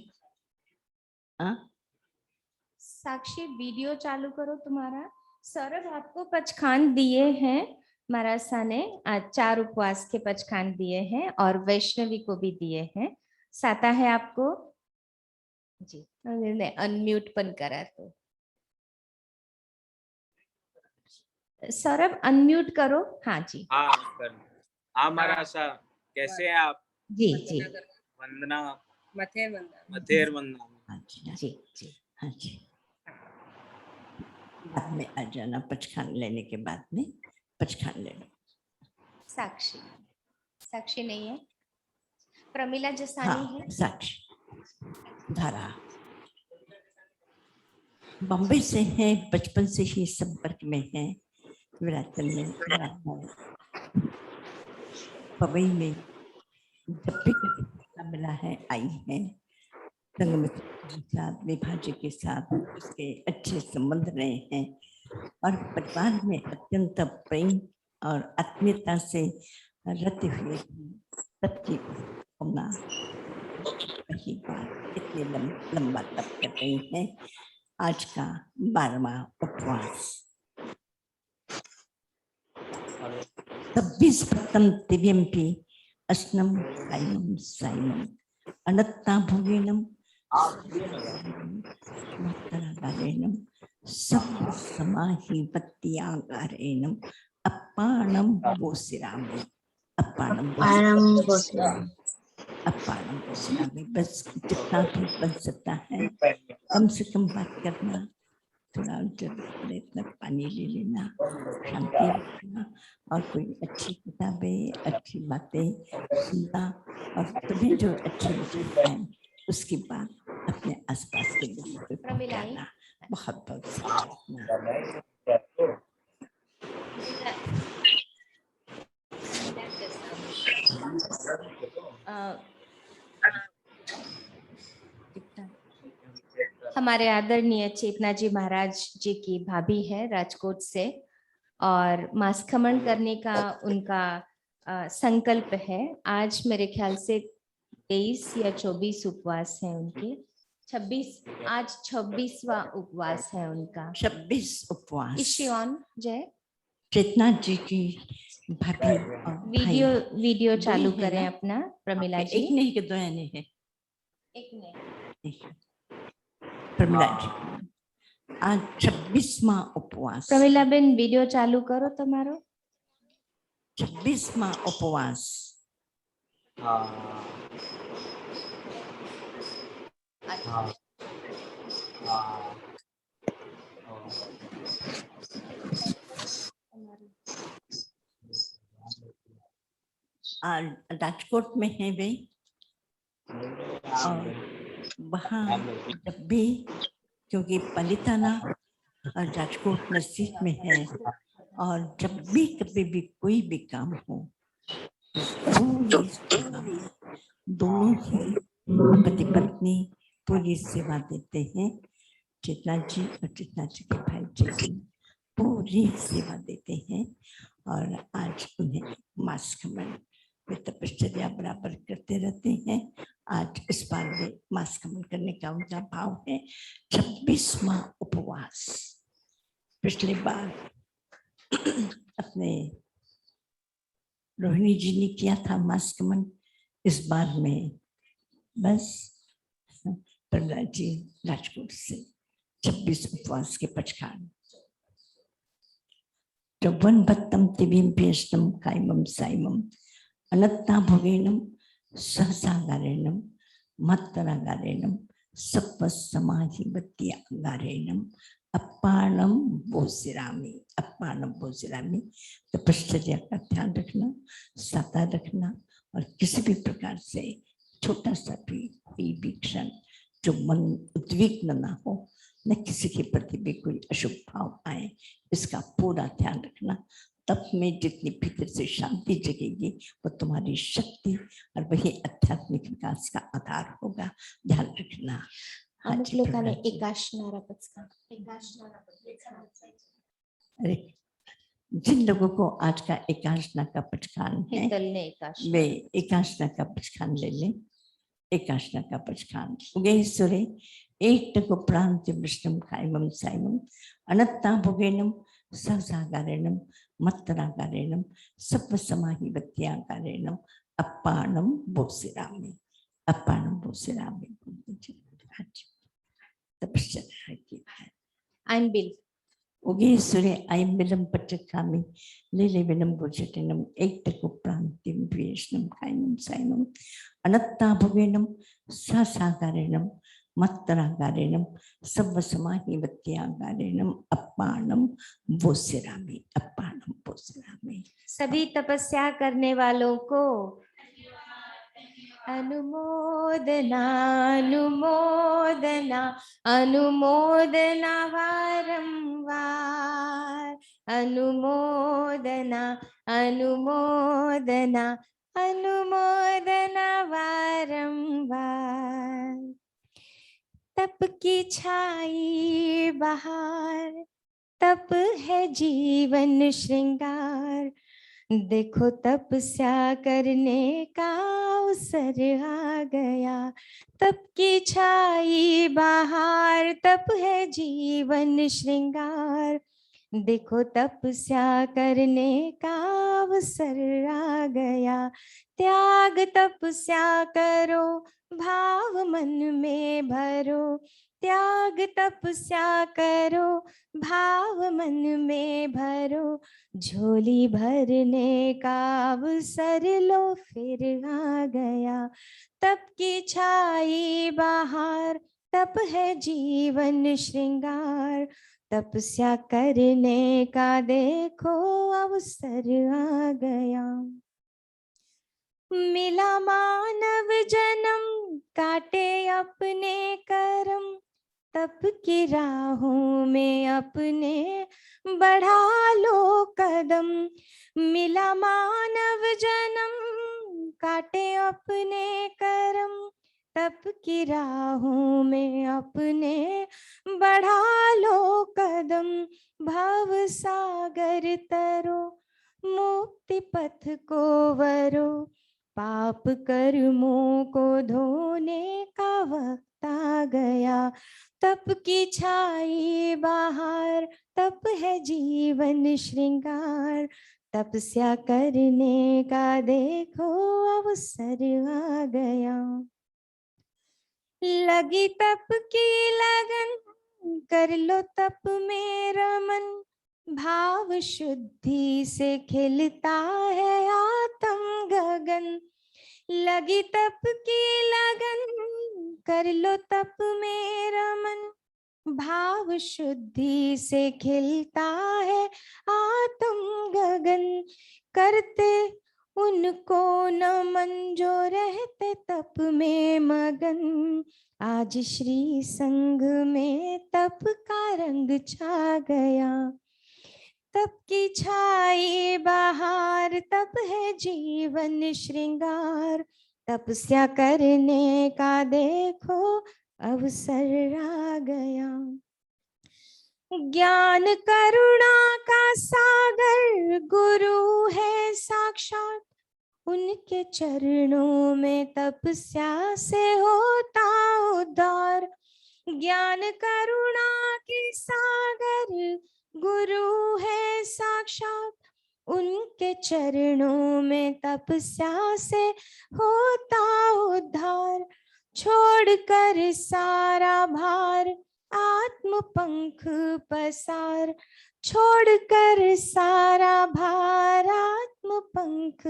साक्षी वीडियो चालू करो तुम्हारा। सौरभ आपको पचखान दिए हैं, महाराज सा ने आज 4 उपवास के पचखान दिए हैं और वैष्णवी को भी दिए हैं। साता है आपको जी, मैंने अनम्यूट पण करा तो सौरभ अनम्यूट करो। हाँ जी, हाँ महाराज साहब कैसे हैं आप? जी जी वंदना मथेर वंदना। मथेर वंदना। हाँ जी जी जी। हाँ जी। बाद में आ जाना, पचखान लेने के बाद में पचखान ले लो। साक्षी साक्षी नहीं है, प्रमिला जसानी हाँ है। साक्षी धारा बम्बई से है, बचपन से ही संपर्क में है। विराटन में पवई में जब भी कभी मौका मिला है आई है। संगमित्र के साथ, विभाजी के साथ उसके अच्छे संबंध रहे हैं और परिवार में अत्यंत प्रेम और आत्मीयता से रहते हुए सबकी होना वही बात इतने लंबा तप कर रही है। आज का 12वां उपवास 26 भक्तम दिव्यम्पि अस्नम साइनम साइनम अनत्ता भोगेनम मातरागारेणम सब समाहि पत्तियागारेणम अप्पाणम बोसिरामि अप्पाणम बोसिरामि। बस जितना भी बन सकता है कम से कम बात करना, थोड़ा जरूरत पड़े इतना पानी ले लेना, शांति रखना और कोई अच्छी किताबें, अच्छी बातें सुनना और तुम्हें जो अच्छी लगती है उसकी बात अपने आसपास के लोगों को पहुंचाना। बहुत बहुत सराहना। हमारे आदरणीय चेतना जी महाराज जी की भाभी है राजकोट से और मास्कमण करने का उनका संकल्प है। आज मेरे ख्याल से 23 या 24 उपवास है उनके। 26 आज 26वां उपवास है उनका। 26 उपवास। इशी ऑन जय चेतना जी की भाभी वीडियो चालू है करें ना? अपना प्रमिला जी। एक नहीं के दो यानी है। एक मिनट प्रमिला जी आज 26वां उपवास। प्रमिला बेन वीडियो चालू करो तुम्हारो। 26वां उपवास। राजकोट में है वे और वहाँ जब भी, क्योंकि पलिताना और राजकोट नजदीक में है और जब भी कभी भी कोई भी काम हो दोनों ही पति पत्नी पूरी सेवा देते हैं। चेतना जी और चेतना जी के भाई जी पूरी सेवा देते हैं और आज उन्हें मास्कमण में तपश्चर्या बराबर करते रहते हैं। आज इस बार वे मास्कमण करने का उनका भाव है। 26वां उपवास। पिछली बार अपने रोहिणी जी ने किया था मास्कमण, इस बार में बस प्रहलाद जी राजकोट से 26 उपवास के पचखान। वन भक्तम दिव्यम पेशनम कायमम साइमम अनत्ता भोगेनम सहसागारेणम मत्तरागारेणम सप्प समाहि बत्तियागारेणम अप्पाणम बोसिरामि। अप्पाणम बोसिरामि। तपश्चर्या का ध्यान रखना, साता रखना और किसी भी प्रकार से छोटा सा भी कोई भी क्षण जो मन उद्विग्न ना हो, न किसी के प्रति भी कोई अशुभ भाव आए, इसका पूरा ध्यान रखना। तप में जितनी भीतर से शांति जगेगी वो तुम्हारी शक्ति और वही आध्यात्मिक विकास का आधार होगा। ध्यान रखना। हाँ अमुक जी, लोकांनी प्रभा जी। एकाशनारा पचका अरे जिन लोगों को आज का एकाशना का पचखान है हितलने एकाशना वे एकाशना का पचखान ले लें। एकाशना का पचखान उगे सुरे एक टको प्रांत विष्णु कायमम साइमम अनत्ता भुगेनम सहसागारेणम मत्तरागारेणम सप्प समाहि वत्यागारेणम अप्पाणम बोसिरामि। अप्पाणम बोसिरामि तपस्या की है। अनबिल उगे सुरे आयम्बिलम पचखामि लेले विनम भोजटिनम एक टको प्रांतिम विष्णु कायमम साइमम अनत्ता भुगेनम सहसागारेणम मत्तरागारेणम सब्ब समाहि वत्यागारेणम अप्पाणम बोसिरामि। अप्पाणम बोसिरामि। सभी तपस्या करने वालों को अनुमोदना अनुमोदना अनुमोदना वारंवार अनुमोदना अनुमोदना अनुमोदना वारंवार। तप की छाई बहार, तप है जीवन श्रृंगार। देखो तपस्या करने का अवसर आ गया। तप की छाई बहार, तप है जीवन श्रृंगार। देखो तपस्या करने का अवसर आ गया। त्याग तपस्या करो, भाव मन में भरो। त्याग तपस्या करो, भाव मन में भरो। झोली भरने का अवसर लो फिर आ गया। तप की छाई बहार, तप है जीवन श्रृंगार। तपस्या करने का देखो अवसर आ गया। मिला मानव जन्म, काटे अपने कर्म। तप की राहों में अपने बढ़ा लो कदम। मिला मानव जन्म, काटे अपने कर्म। तप की राहों में अपने बढ़ा लो कदम। भव सागर तरो, मुक्ति पथ को वरो। पाप कर्मों को धोने का वक्त आ गया। तप की छाई बहार, तप है जीवन श्रृंगार। तपस्या करने का देखो अवसर आ गया। लगी तप की लगन, कर लो तप में रमन। भाव शुद्धि से खिलता है आत्म गगन। लगी तप की लगन, कर लो तप में रमन। भाव शुद्धि से खिलता है आत्म गगन। करते उनको नमन जो रहते तप में मगन। आज श्री संघ में तप का रंग छा गया। तप की छाई बहार, तप है जीवन श्रृंगार। तपस्या करने का देखो अवसर आ गया। ज्ञान करुणा का सागर गुरु है साक्षात। उनके चरणों में तपस्या से होता उद्धार। ज्ञान करुणा के सागर गुरु है साक्षात। उनके चरणों में तपस्या से होता उद्धार। छोड़कर सारा भार, आत्म पंख पसार। छोड़कर सारा भार, आत्म पंख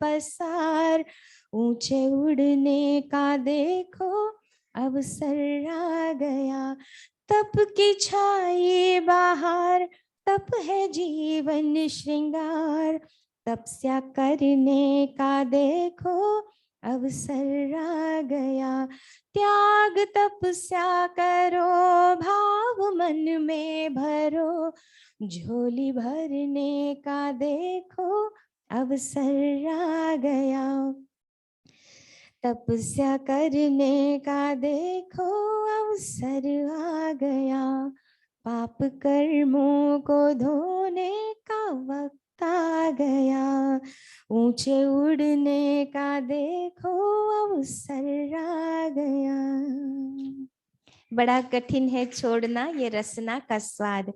पसार। ऊंचे उड़ने का देखो अवसर आ गया। तप की छाई बहार, तप है जीवन श्रृंगार। तपस्या करने का देखो अवसर आ गया। त्याग तपस्या करो, भाव मन में भरो, झोली भरने का देखो अवसर आ गया। तपस्या करने का देखो अवसर आ गया। पाप कर्मों को धोने का वक्त आ गया। ऊंचे उड़ने का देखो अवसर आ गया। बड़ा कठिन है छोड़ना ये रसना का स्वाद,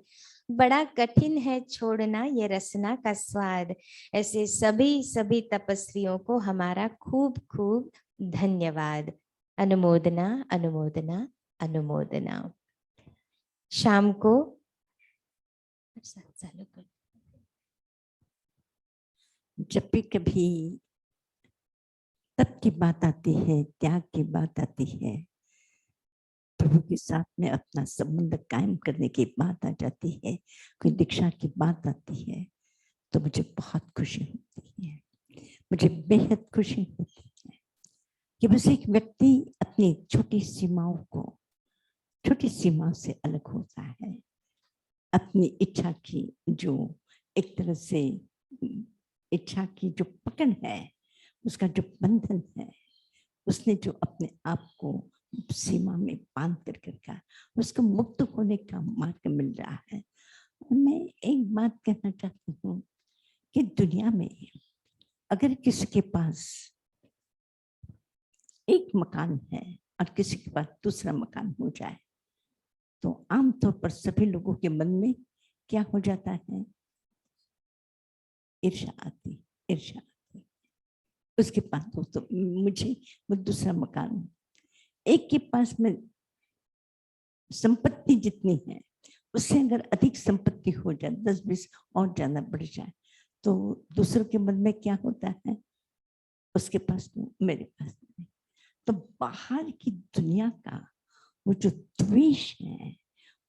बड़ा कठिन है छोड़ना ये रसना का स्वाद। ऐसे सभी तपस्वियों को हमारा खूब खूब धन्यवाद। अनुमोदना अनुमोदना अनुमोदना। शाम को चालू कर। जब भी कभी तप की बात आती है, त्याग की बात आती है, प्रभु के साथ में अपना संबंध कायम करने की बात आ जाती है, कोई दीक्षा की बात आती है, तो मुझे बहुत खुशी होती है। मुझे बेहद खुशी होती है कि बस एक व्यक्ति अपनी छोटी सीमाओं को, छोटी सीमा से अलग होता है। अपनी इच्छा की जो एक तरह से इच्छा की जो पकड़ है, उसका जो बंधन है, उसने जो अपने आप को सीमा में बांध कर रखा, उसको मुक्त होने का मार्ग मिल रहा है। और मैं एक बात कहना चाहती हूँ कि दुनिया में अगर किसी के पास एक मकान है और किसी के पास दूसरा मकान हो जाए, तो आमतौर पर सभी लोगों के मन में क्या हो जाता है? ईर्ष्या आती, ईर्ष्या आती। उसके पास तो मुझे वो दूसरा मकान, एक के पास में संपत्ति जितनी है उससे अगर अधिक संपत्ति हो जाए, 10-20 और ज्यादा बढ़ जाए, तो दूसरों के मन में क्या होता है? उसके पास तो मेरे पास नहीं। तो बाहर की दुनिया का वो जो द्वेष है,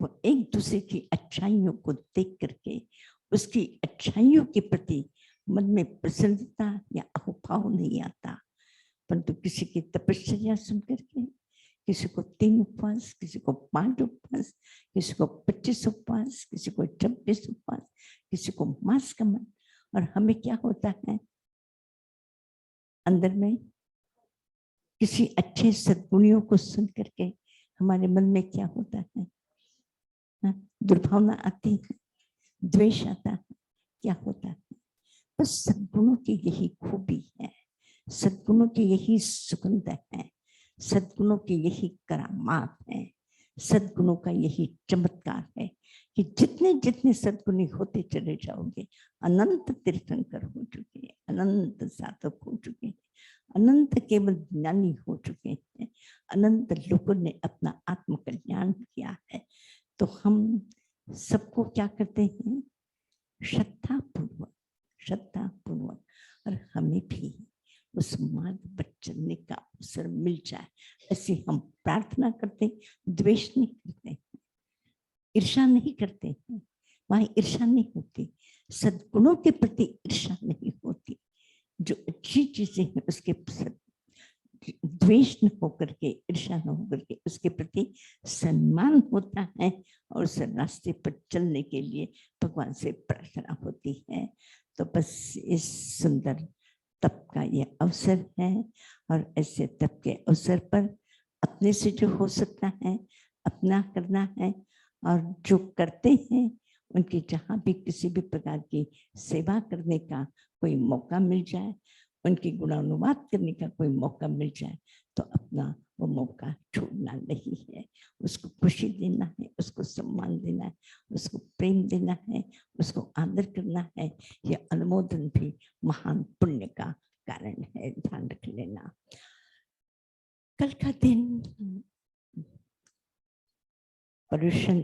वो एक दूसरे की अच्छाइयों को देख करके उसकी अच्छाइयों के प्रति मन में प्रसन्नता या अहोभाव नहीं आता, परंतु किसी की तपश्चर्या सुन करके, किसी को 3 उपवास, किसी को 5 उपवास, किसी को 25 उपवास, किसी को 26 उपवास, किसी को मास का मन, और हमें क्या होता है अंदर में? किसी अच्छे सद्गुणियों को सुन करके हमारे मन में क्या होता है? दुर्भावना आती है, द्वेष आता है, क्या होता है? बस सद्गुणों की यही खूबी है, सद्गुणों की यही सुगंध है, सद्गुणों की यही करामात है, सद्गुणों का यही चमत्कार है कि जितने जितने सद्गुणी होते चले जाओगे, अनंत तीर्थंकर हो चुके हैं, अनंत साधक हो चुके हैं, अनंत केवल ज्ञानी हो चुके हैं, अनंत लोगों ने अपना आत्म कल्याण किया है। तो हम सबको क्या करते हैं? श्रद्धा पूर्वक, और हमें भी उस मार्ग पर चलने का अवसर मिल जाए, ऐसी हम प्रार्थना करते, द्वेष नहीं करते, ईर्ष्या नहीं करते हैं। वहां ईर्ष्या नहीं होती, सद्गुणों के प्रति ईर्ष्या नहीं होती। जो अच्छी चीजें हैं उसके द्वेष न होकर के, ईर्ष्या न होकर के उसके प्रति सम्मान होता है, और उस रास्ते पर चलने के लिए भगवान से प्रार्थना होती है। तो बस इस सुंदर तप का ये अवसर है, और ऐसे तप के अवसर पर अपने से जो हो सकता है अपना करना है, और जो करते हैं उनकी जहाँ भी किसी भी प्रकार की सेवा करने का कोई मौका मिल जाए, उनकी गुणानुवाद करने का कोई मौका मिल जाए, तो अपना वो मौका छोड़ना नहीं है। उसको खुशी देना है, उसको सम्मान देना है, उसको प्रेम देना है, उसको आदर करना है। ये अनुमोदन भी महान पुण्य का कारण है, ध्यान रख लेना। कल का दिन पर्युषण,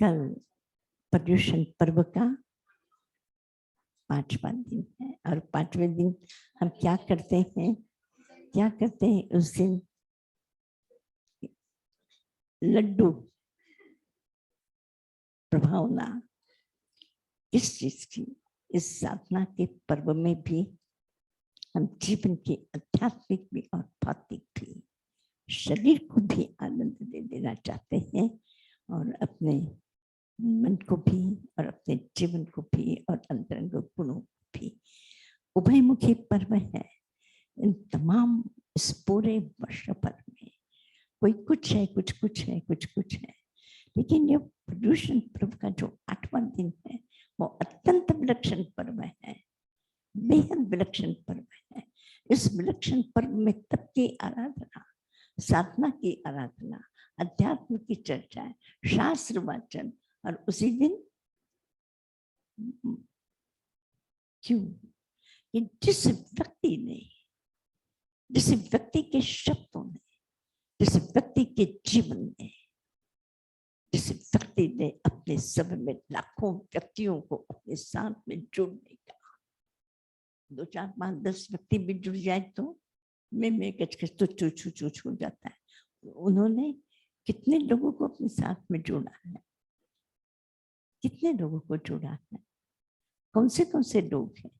कल पर्युषण पर्व का 5वां दिन है, और 5वें दिन हम क्या करते हैं? उस दिन लड्डू प्रभावना किस चीज की? इस साधना के पर्व में भी हम जीवन के आध्यात्मिक भी और भौतिक भी शरीर को भी आनंद दे देना चाहते हैं और अपने मन को भी और अपने जीवन को भी और अंतरंग गुणों को भी। उभयमुखी पर्व है। इन तमाम इस पूरे वर्ष भर में कोई कुछ है, कुछ है, कुछ है, लेकिन ये पर्युषण पर्व का जो 8वां दिन है वो अत्यंत विलक्षण पर्व है, बेहद विलक्षण पर्व है। इस विलक्षण पर्व में तप की आराधना, साधना की आराधना, अध्यात्म की चर्चा, शास्त्र वाचन और उसी दिन क्यों कि जिस व्यक्ति के शब्दों ने, जिस व्यक्ति के जीवन में, जिस व्यक्ति ने अपने समय में लाखों व्यक्तियों को अपने साथ में जोड़ने का, 2, 4, 5, 10 व्यक्ति भी जुड़ जाए तो मैं कच तो चूच हो जाता है। उन्होंने कितने लोगों को अपने साथ में जोड़ा है, कितने लोगों को जोड़ा है, कौन से लोग हैं,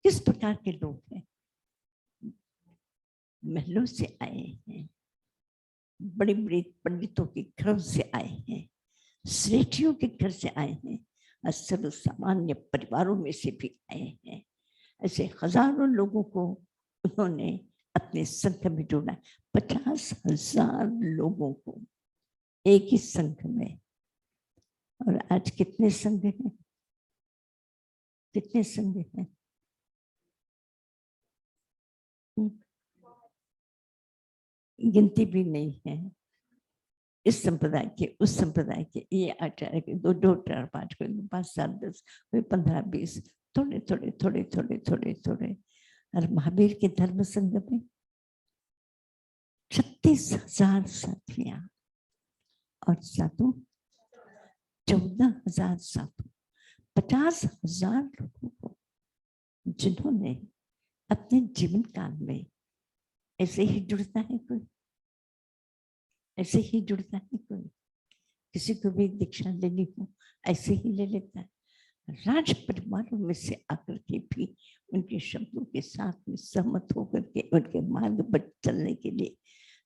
किस प्रकार के लोग हैं। महलों से आए हैं, बड़े बड़े पंडितों के घर से आए हैं, श्रेष्ठियों के घर से आए हैं और सर्व सामान्य परिवारों में से भी आए हैं। ऐसे हजारों लोगों को उन्होंने अपने संघ में जोड़ा, 50,000 लोगों को एक ही संघ में। और आज कितने संघ हैं, कितने संघ हैं? गिनती भी नहीं है। इस संप्रदाय के, उस संप्रदाय के, ये आचार्य के, 2, 4, 5, 5, 7, 10, 15, 20, थोड़े। और महावीर के धर्म संघ में 36,000 साथियां और साधु 14,000 साधु, 50,000 लोगों को जिन्होंने अपने जीवन काल में ऐसे ही जुड़ता है कोई, ऐसे ही जुड़ता है कोई। किसी को भी दीक्षा लेनी हो ऐसे ही ले लेता है। राज परिवारों में से आकर के भी उनके शब्दों के साथ में सहमत होकर के उनके मार्ग पर चलने के लिए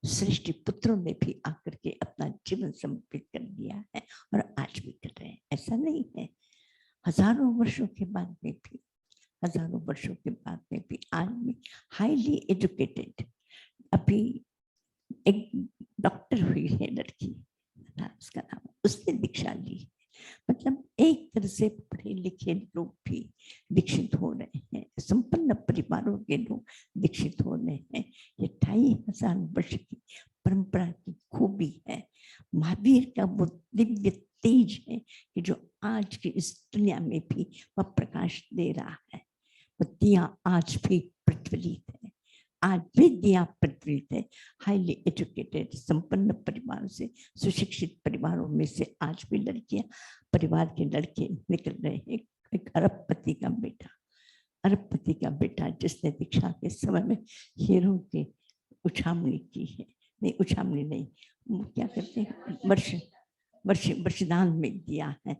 सृष्टि पुत्रों ने भी आकर के अपना जीवन समर्पित कर दिया है और आज भी कर रहे हैं। ऐसा नहीं है, हजारों वर्षों के बाद में भी, हजारों वर्षों के बाद में भी आज भी हाईली एजुकेटेड, अभी एक डॉक्टर हुई है लड़की, उसका नाम, उसने दीक्षा ली। मतलब एक तरह से पढ़े लिखे लोग भी दीक्षित हो रहे हैं, संपन्न परिवारों के लोग दीक्षित हो रहे हैं। ये 2500 वर्ष की परंपरा की खूबी है, महावीर का वो दिव्य तेज है कि जो आज की इस दुनिया में भी वह प्रकाश दे रहा है। वो दिया आज भी प्रज्वलित है, आज भी दिया प्रज्वलित है। हाईली एजुकेटेड, संपन्न परिवार से, सुशिक्षित परिवारों में से आज भी लड़कियां, परिवार के लड़के निकल रहे हैं। एक अरबपति का बेटा, अरबपति का बेटा जिसने दीक्षा के समय में हीरों की उछामणी की है, नहीं उछामणी नहीं, वो क्या करते हैं, वर्षदान में दिया है।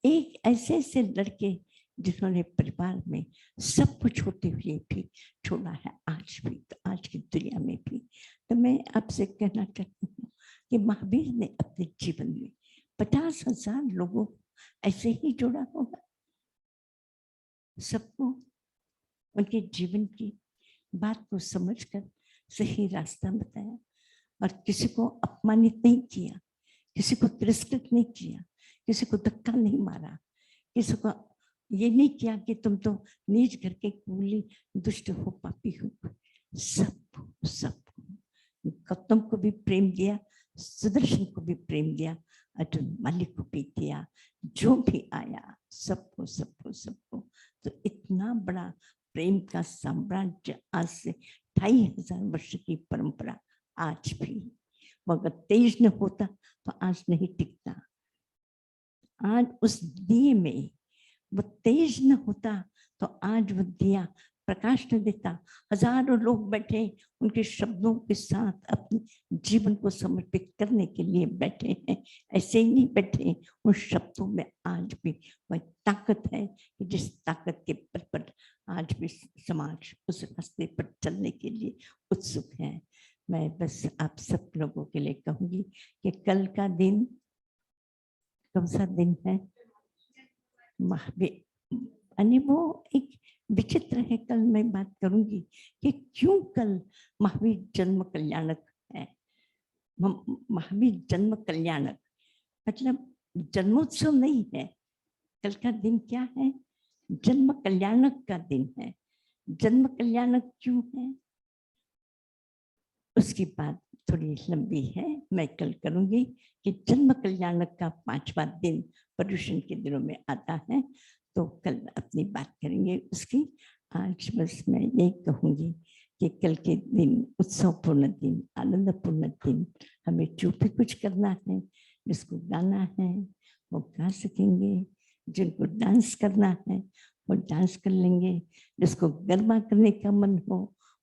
एक ऐसे लड़के जिन्होंने परिवार में सब कुछ होते हुए भी छोड़ा है आज भी, तो आज की दुनिया में भी। तो मैं आपसे कहना चाहती हूँ कि महावीर ने अपने जीवन में 50,000 लोगों को ऐसे ही जोड़ा होगा, सबको उनके जीवन की बात को समझकर सही रास्ता बताया और किसी को अपमानित नहीं किया, किसी को तिरस्कृत नहीं किया, किसी को धक्का नहीं मारा, किसी को ये नहीं किया कि तुम तो नीच घर के कूली दुष्ट हो, पापी हो। सबको गौतम को भी प्रेम दिया, सुदर्शन को भी प्रेम दिया, अर्जुन मालिक को भी दिया, जो भी आया सबको सबको सबको। तो इतना बड़ा प्रेम का साम्राज्य, आज से 2500 वर्ष की परंपरा आज भी, मगर तेज न होता तो आज नहीं टिकता। आज उस दिए में वो तेज न होता तो आज वो दिया प्रकाश न देता। हजारों लोग बैठे उनके शब्दों के साथ अपने जीवन को समर्पित करने के लिए बैठे हैं, ऐसे ही नहीं बैठे। उन शब्दों में आज भी वह ताकत है कि जिस ताकत के बल पर आज आज भी समाज उस रास्ते पर चलने के लिए उत्सुक है। मैं बस आप सब लोगों के लिए कहूंगी कि कल का दिन कौन सा दिन है? महावीर, यानी वो एक विचित्र है। कल मैं बात करूंगी कि क्यों कल महावीर जन्म कल्याणक है। महावीर जन्म कल्याणक मतलब जन्मोत्सव नहीं है। कल का दिन क्या है? जन्म कल्याणक का दिन है। जन्म कल्याणक क्यों है उसकी बात थोड़ी लंबी है, मैं कल करूंगी कि जन्म कल्याणक का 5वां दिन पर्युषण के दिनों में आता है, तो कल अपनी बात करेंगे उसकी। आज बस मैं यही कहूंगी कि कल के दिन उत्सवपूर्ण दिन, आनंदपूर्ण दिन, हमें जो भी कुछ करना है, जिसको गाना है वो गा सकेंगे, जिनको डांस करना है वो डांस कर लेंगे, जिसको गरबा करने का मन हो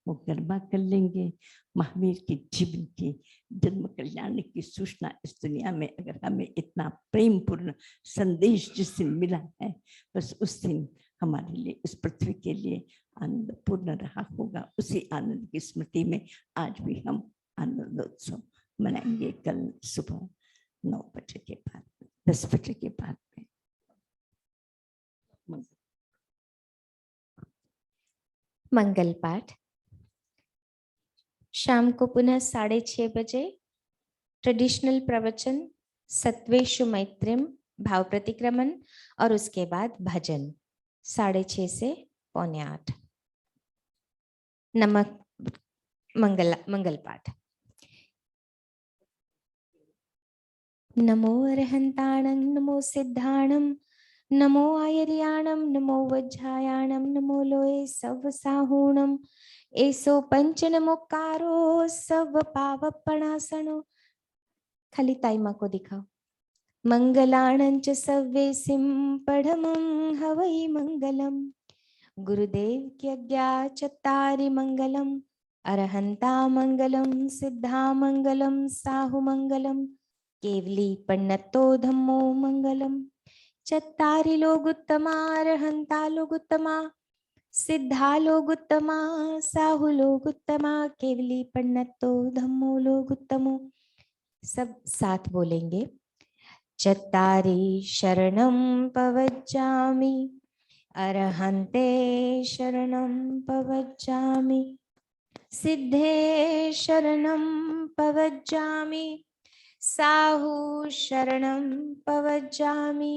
वो गरबा कर लेंगे। महावीर के जीवन की जन्म कल्याण की सूचना इस दुनिया में अगर हमें इतना प्रेम पूर्ण संदेश जिस दिन मिला है, बस उस दिन हमारे लिए इस पृथ्वी के लिए आनंद पूर्ण रहा होगा। उसी आनंद की स्मृति में आज भी हम आनंदोत्सव मनाएंगे कल सुबह 9 बजे के बाद, 10 बजे के बाद में। मंगल पाठ शाम को पुनः 6:30 बजे ट्रेडिशनल प्रवचन, सत्वेषु मैत्रिम भाव प्रतिक्रमण और उसके बाद भजन 6:30 से 7:45। नमक मंगल पाठ। नमो अरहंताणं नमो सिद्धाणं नमो आयर्याणं नमो वज्रायाणं नमो लोये सवसाहूणं एसो पंच नमोकारो सब पावपणासनो। खाली ताइमा को दिखाओ। मंगलाणं च सव्येसिं पढ़मं हवै मंगलम। गुरुदेव की आज्ञा चत्तारि मंगलम। अरहंता मंगलम सिद्धा मंगलम साहु मंगलम केवली पन्नतो धम्मो मंगलम। चत्तारि लोग उत्तमा अरहंता लोग उत्तमा सिद्धा लोग उत्तमा साहु लोग उत्तमा केवली पन्नतो धम्मो लोग उत्तमो। सब साथ बोलेंगे। चत्तारि शरणं पवज्जामि अरहन्ते शरणं पवज्जामि सिद्धे शरणं पवज्जामि साहु शरणं पवज्जामि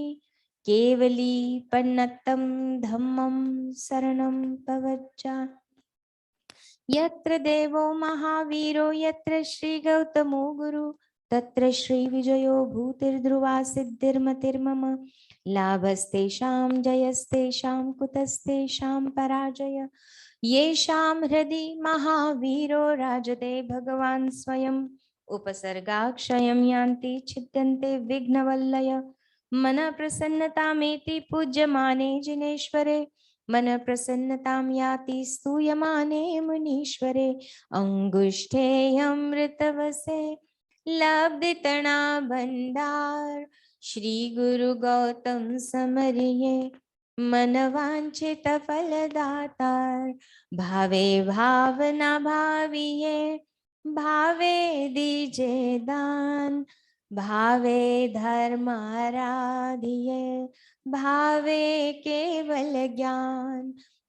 केवली पन्नतं धम्मं शरणं पवज्जामि। यत्र देवो महावीरो यत्र श्री गौतमो गुरु तत्र श्री विजयो भूतिर्ध्रुवा सिद्धिर्मतिर्मम। लाभस्तेषां जयस्तेषां कुतस्तेषां पराजय। येषां हृदि महावीरो राजते भगवान् स्वयं। उपसर्गाक्षयं यान्ति छिद्यन्ते विघ्नवल्लय। मन प्रसन्नतामेति पूज्यमाने जिनेश्वरे मन प्रसन्नतां याति स्तूयमाने मुनीश्वरे। अंगुष्ठे अमृतवसे लब्धितृणा भंडार श्री गुरु गौतम समरिये मन वांछित फलदातार। भावे भावना भाविये भावे दीजे दान भावे धर्म आराधिये भावे केवल ज्ञान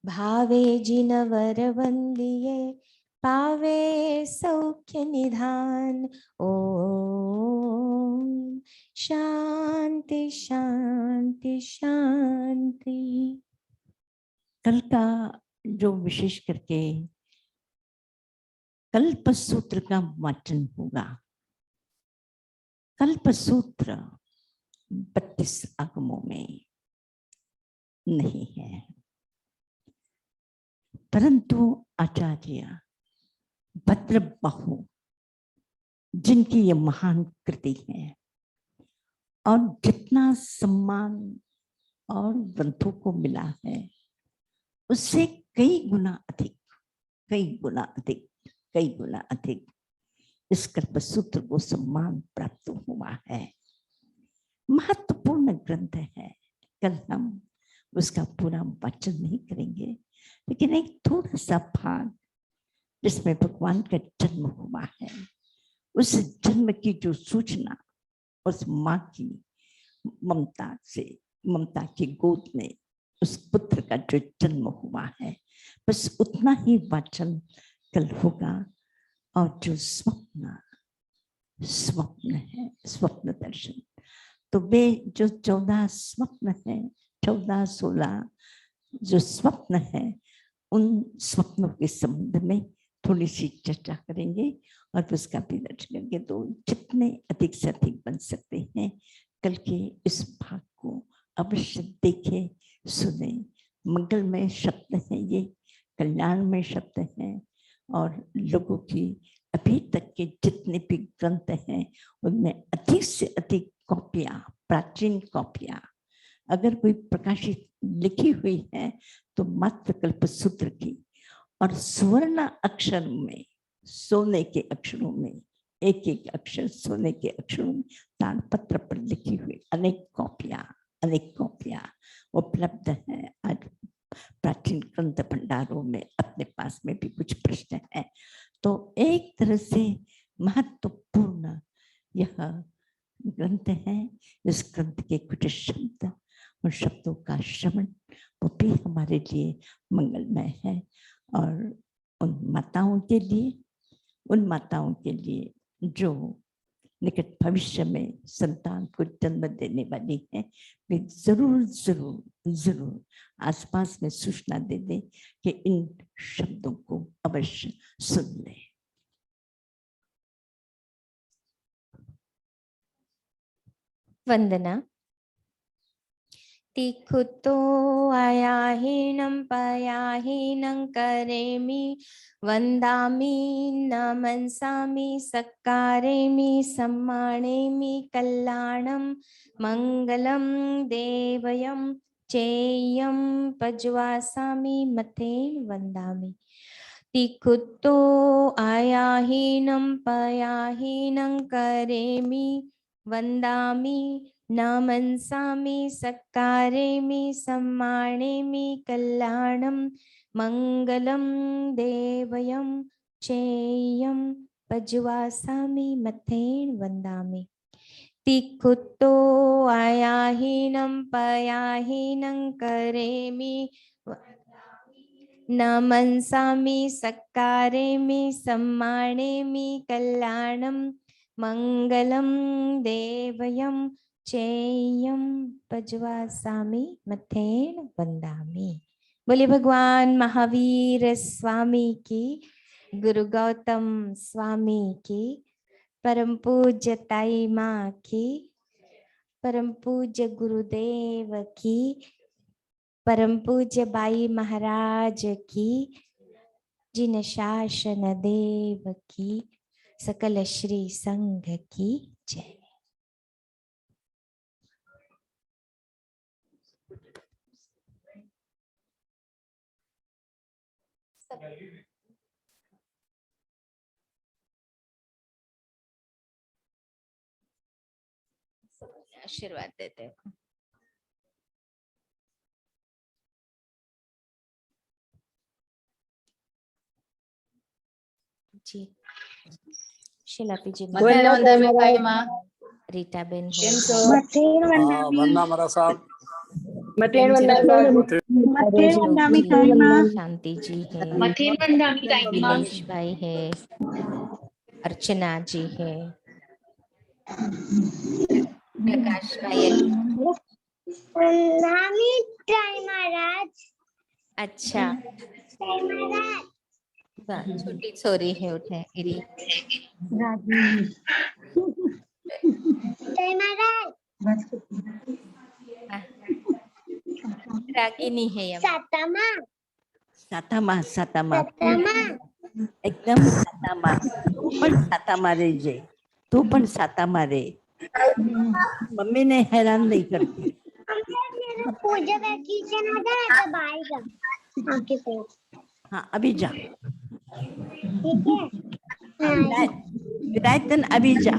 भावे जिनवर वंदिये पावे सौख्य निधान। ओम शांति शांति शांति। कल का जो विशेष करके कल्पसूत्र का वाचन होगा। कल्पसूत्र 32 आगमों में नहीं है, परंतु आचार्य भद्रबाहु जिनकी ये महान कृति है और जितना सम्मान और ग्रंथों को मिला है उससे कई गुना अधिक इस कल्पसूत्र को सम्मान प्राप्त हुआ है। महत्वपूर्ण ग्रंथ है। कल हम उसका पूरा वाचन नहीं करेंगे, लेकिन एक थोड़ा सा भाग जिसमें भगवान का जन्म हुआ है, उस जन्म की जो सूचना उस माँ की ममता से, ममता की गोद में उस पुत्र का जो जन्म हुआ है, बस उतना ही वाचन कल होगा। और जो स्वप्न है, स्वप्न दर्शन, तो वे जो 14 स्वप्न है, 14-16 जो स्वप्न है, उन स्वप्नों के संबंध में थोड़ी सी चर्चा करेंगे और उसका भी दर्शन करेंगे। तो जितने अधिक से अधिक बन सकते हैं कल के इस भाग को अवश्य देखें, सुने। मंगलमय शब्द है ये, कल्याणमय शब्द है। और लोगों की अभी तक के जितने भी ग्रंथ हैं उनमें अधिक से अधिक कॉपियां, प्राचीन कॉपियां अगर कोई प्रकाशित लिखी हुई है तो मात्र कल्पसूत्र की, और स्वर्ण अक्षर में, सोने के अक्षरों में, एक एक अक्षर सोने के अक्षरों में ताड़पत्र पर लिखी हुई अनेक कॉपियां उपलब्ध हैं। आज प्राचीन ग्रंथ भंडारों में अपने पास में भी कुछ प्रश्न है, तो एक तरह से महत्वपूर्ण यह ग्रंथ है। इस ग्रंथ के कुछ शब्द, उन शब्दों का श्रवण वो भी हमारे लिए मंगलमय है। और उन माताओं के लिए जो निकट भविष्य में संतान को जन्म देने वाली है, वे जरूर आसपास में सूचना दे दें कि इन शब्दों को अवश्य सुन लें। वंदना। तिखुतो आयाहीनं पयाहीनं करेमि, वन्दामि न मनसामि, सक्कारेमि सम्मानेमि, कल्याणं मङ्गलं देवयं चेयं पज्वासामि, मतेन वन्दामि। तिखुतो आयाहीनं पयाहीनं करेमि, वन्दामि न मनसामि, सक्कारेमि सम्मानेमि, कल्याणं मङ्गलं देवयं चेयं पज्वासामि, मतेन वन्दामि। तिखुतो आयाहीनं पयाहीनं करेमि, न मनसामि, सक्कारेमि सम्मानेमि, कल्याणं मङ्गलं देवयं चेयं पज्वासामि, मथेन वंदामि। बोले भगवान महावीर स्वामी की, गुरु गौतम स्वामी की, परम पूज्य ताई माँ की, परम पूज्य गुरुदेव की, परम पूज्य बाई महाराज की, जिन शासन देव की, सकल श्री संघ की जय। आशीर्वाद देते हैं। जी शिलापी जी, रीटा बेन है, शांति जी है, दिनेश भाई है, अर्चना जी है, प्रकाश भाई। अच्छा छोटी छोरी है, उठे इरी रागिनी है, सातामा एकदम सातामा, तू पण सातामा रे जे, तू पण सातामा रे। मम्मी ने हैरान नहीं करती। हाँ अभी जा, विदायतन अभी जा।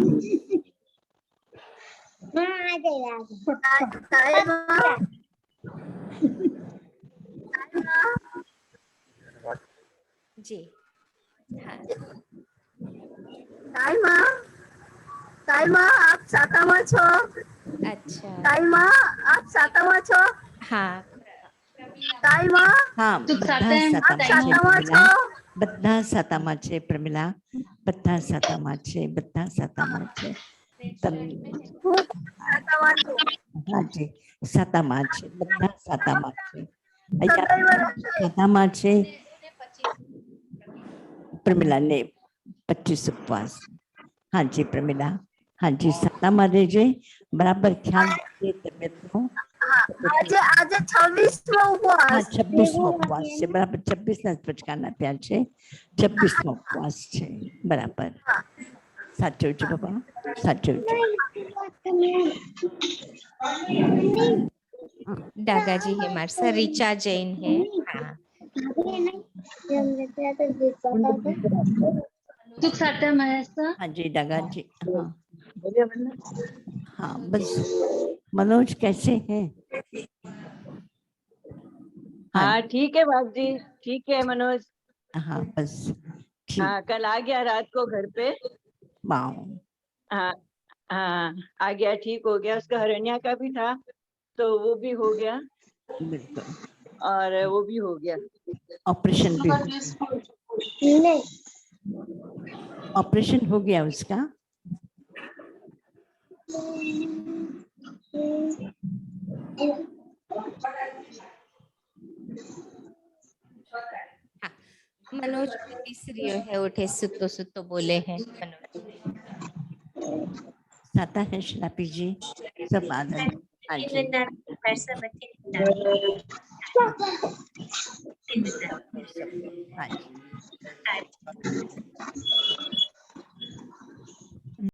जी हाँ ताईमा आप सातामा छो अच्छा ताईमा आप सातामा छो हाँ ताईमा હા બધા સાતામાં છે પ્રમીલા બધા સાતામાં છે બધા સાતામાં છે હાજી સાતામાં છે બધા સાતામાં છે સાતામાં છે પ્રમીલા ને 25 ઉપવાસ હાજી પ્રમીલા હાજી સાતામાં રહેજે બરાબર ખ્યાલ રાખજે તબિયતનો આજે 26મો ઉપવાસ હા 26મો ઉપવાસ છે બરાબર 26 જ પચકાના ત્યાં છે 26મો ઉપવાસ છે બરાબર સાચું છે બાબા સાચું છે डागाजी हेमार सर ऋचा जैन है हाँ सुख साता महेश हाँ जी डगा जी हाँ हाँ बस मनोज कैसे हैं हाँ ठीक है बाप जी ठीक है मनोज हाँ बस ठीक हाँ कल आ गया रात को घर पे वाओ हाँ हाँ आ गया ठीक हो गया उसका हरण्या का भी था तो वो भी हो गया बिल्कुल और वो भी हो गया ऑपरेशन भी ऑपरेशन हो गया उसका हाँ मनोज तीसरी है उठे सुतो सुतो बोले हैं मनोज साता है शराबी जी सब आनंद हाँ जी हाँ जी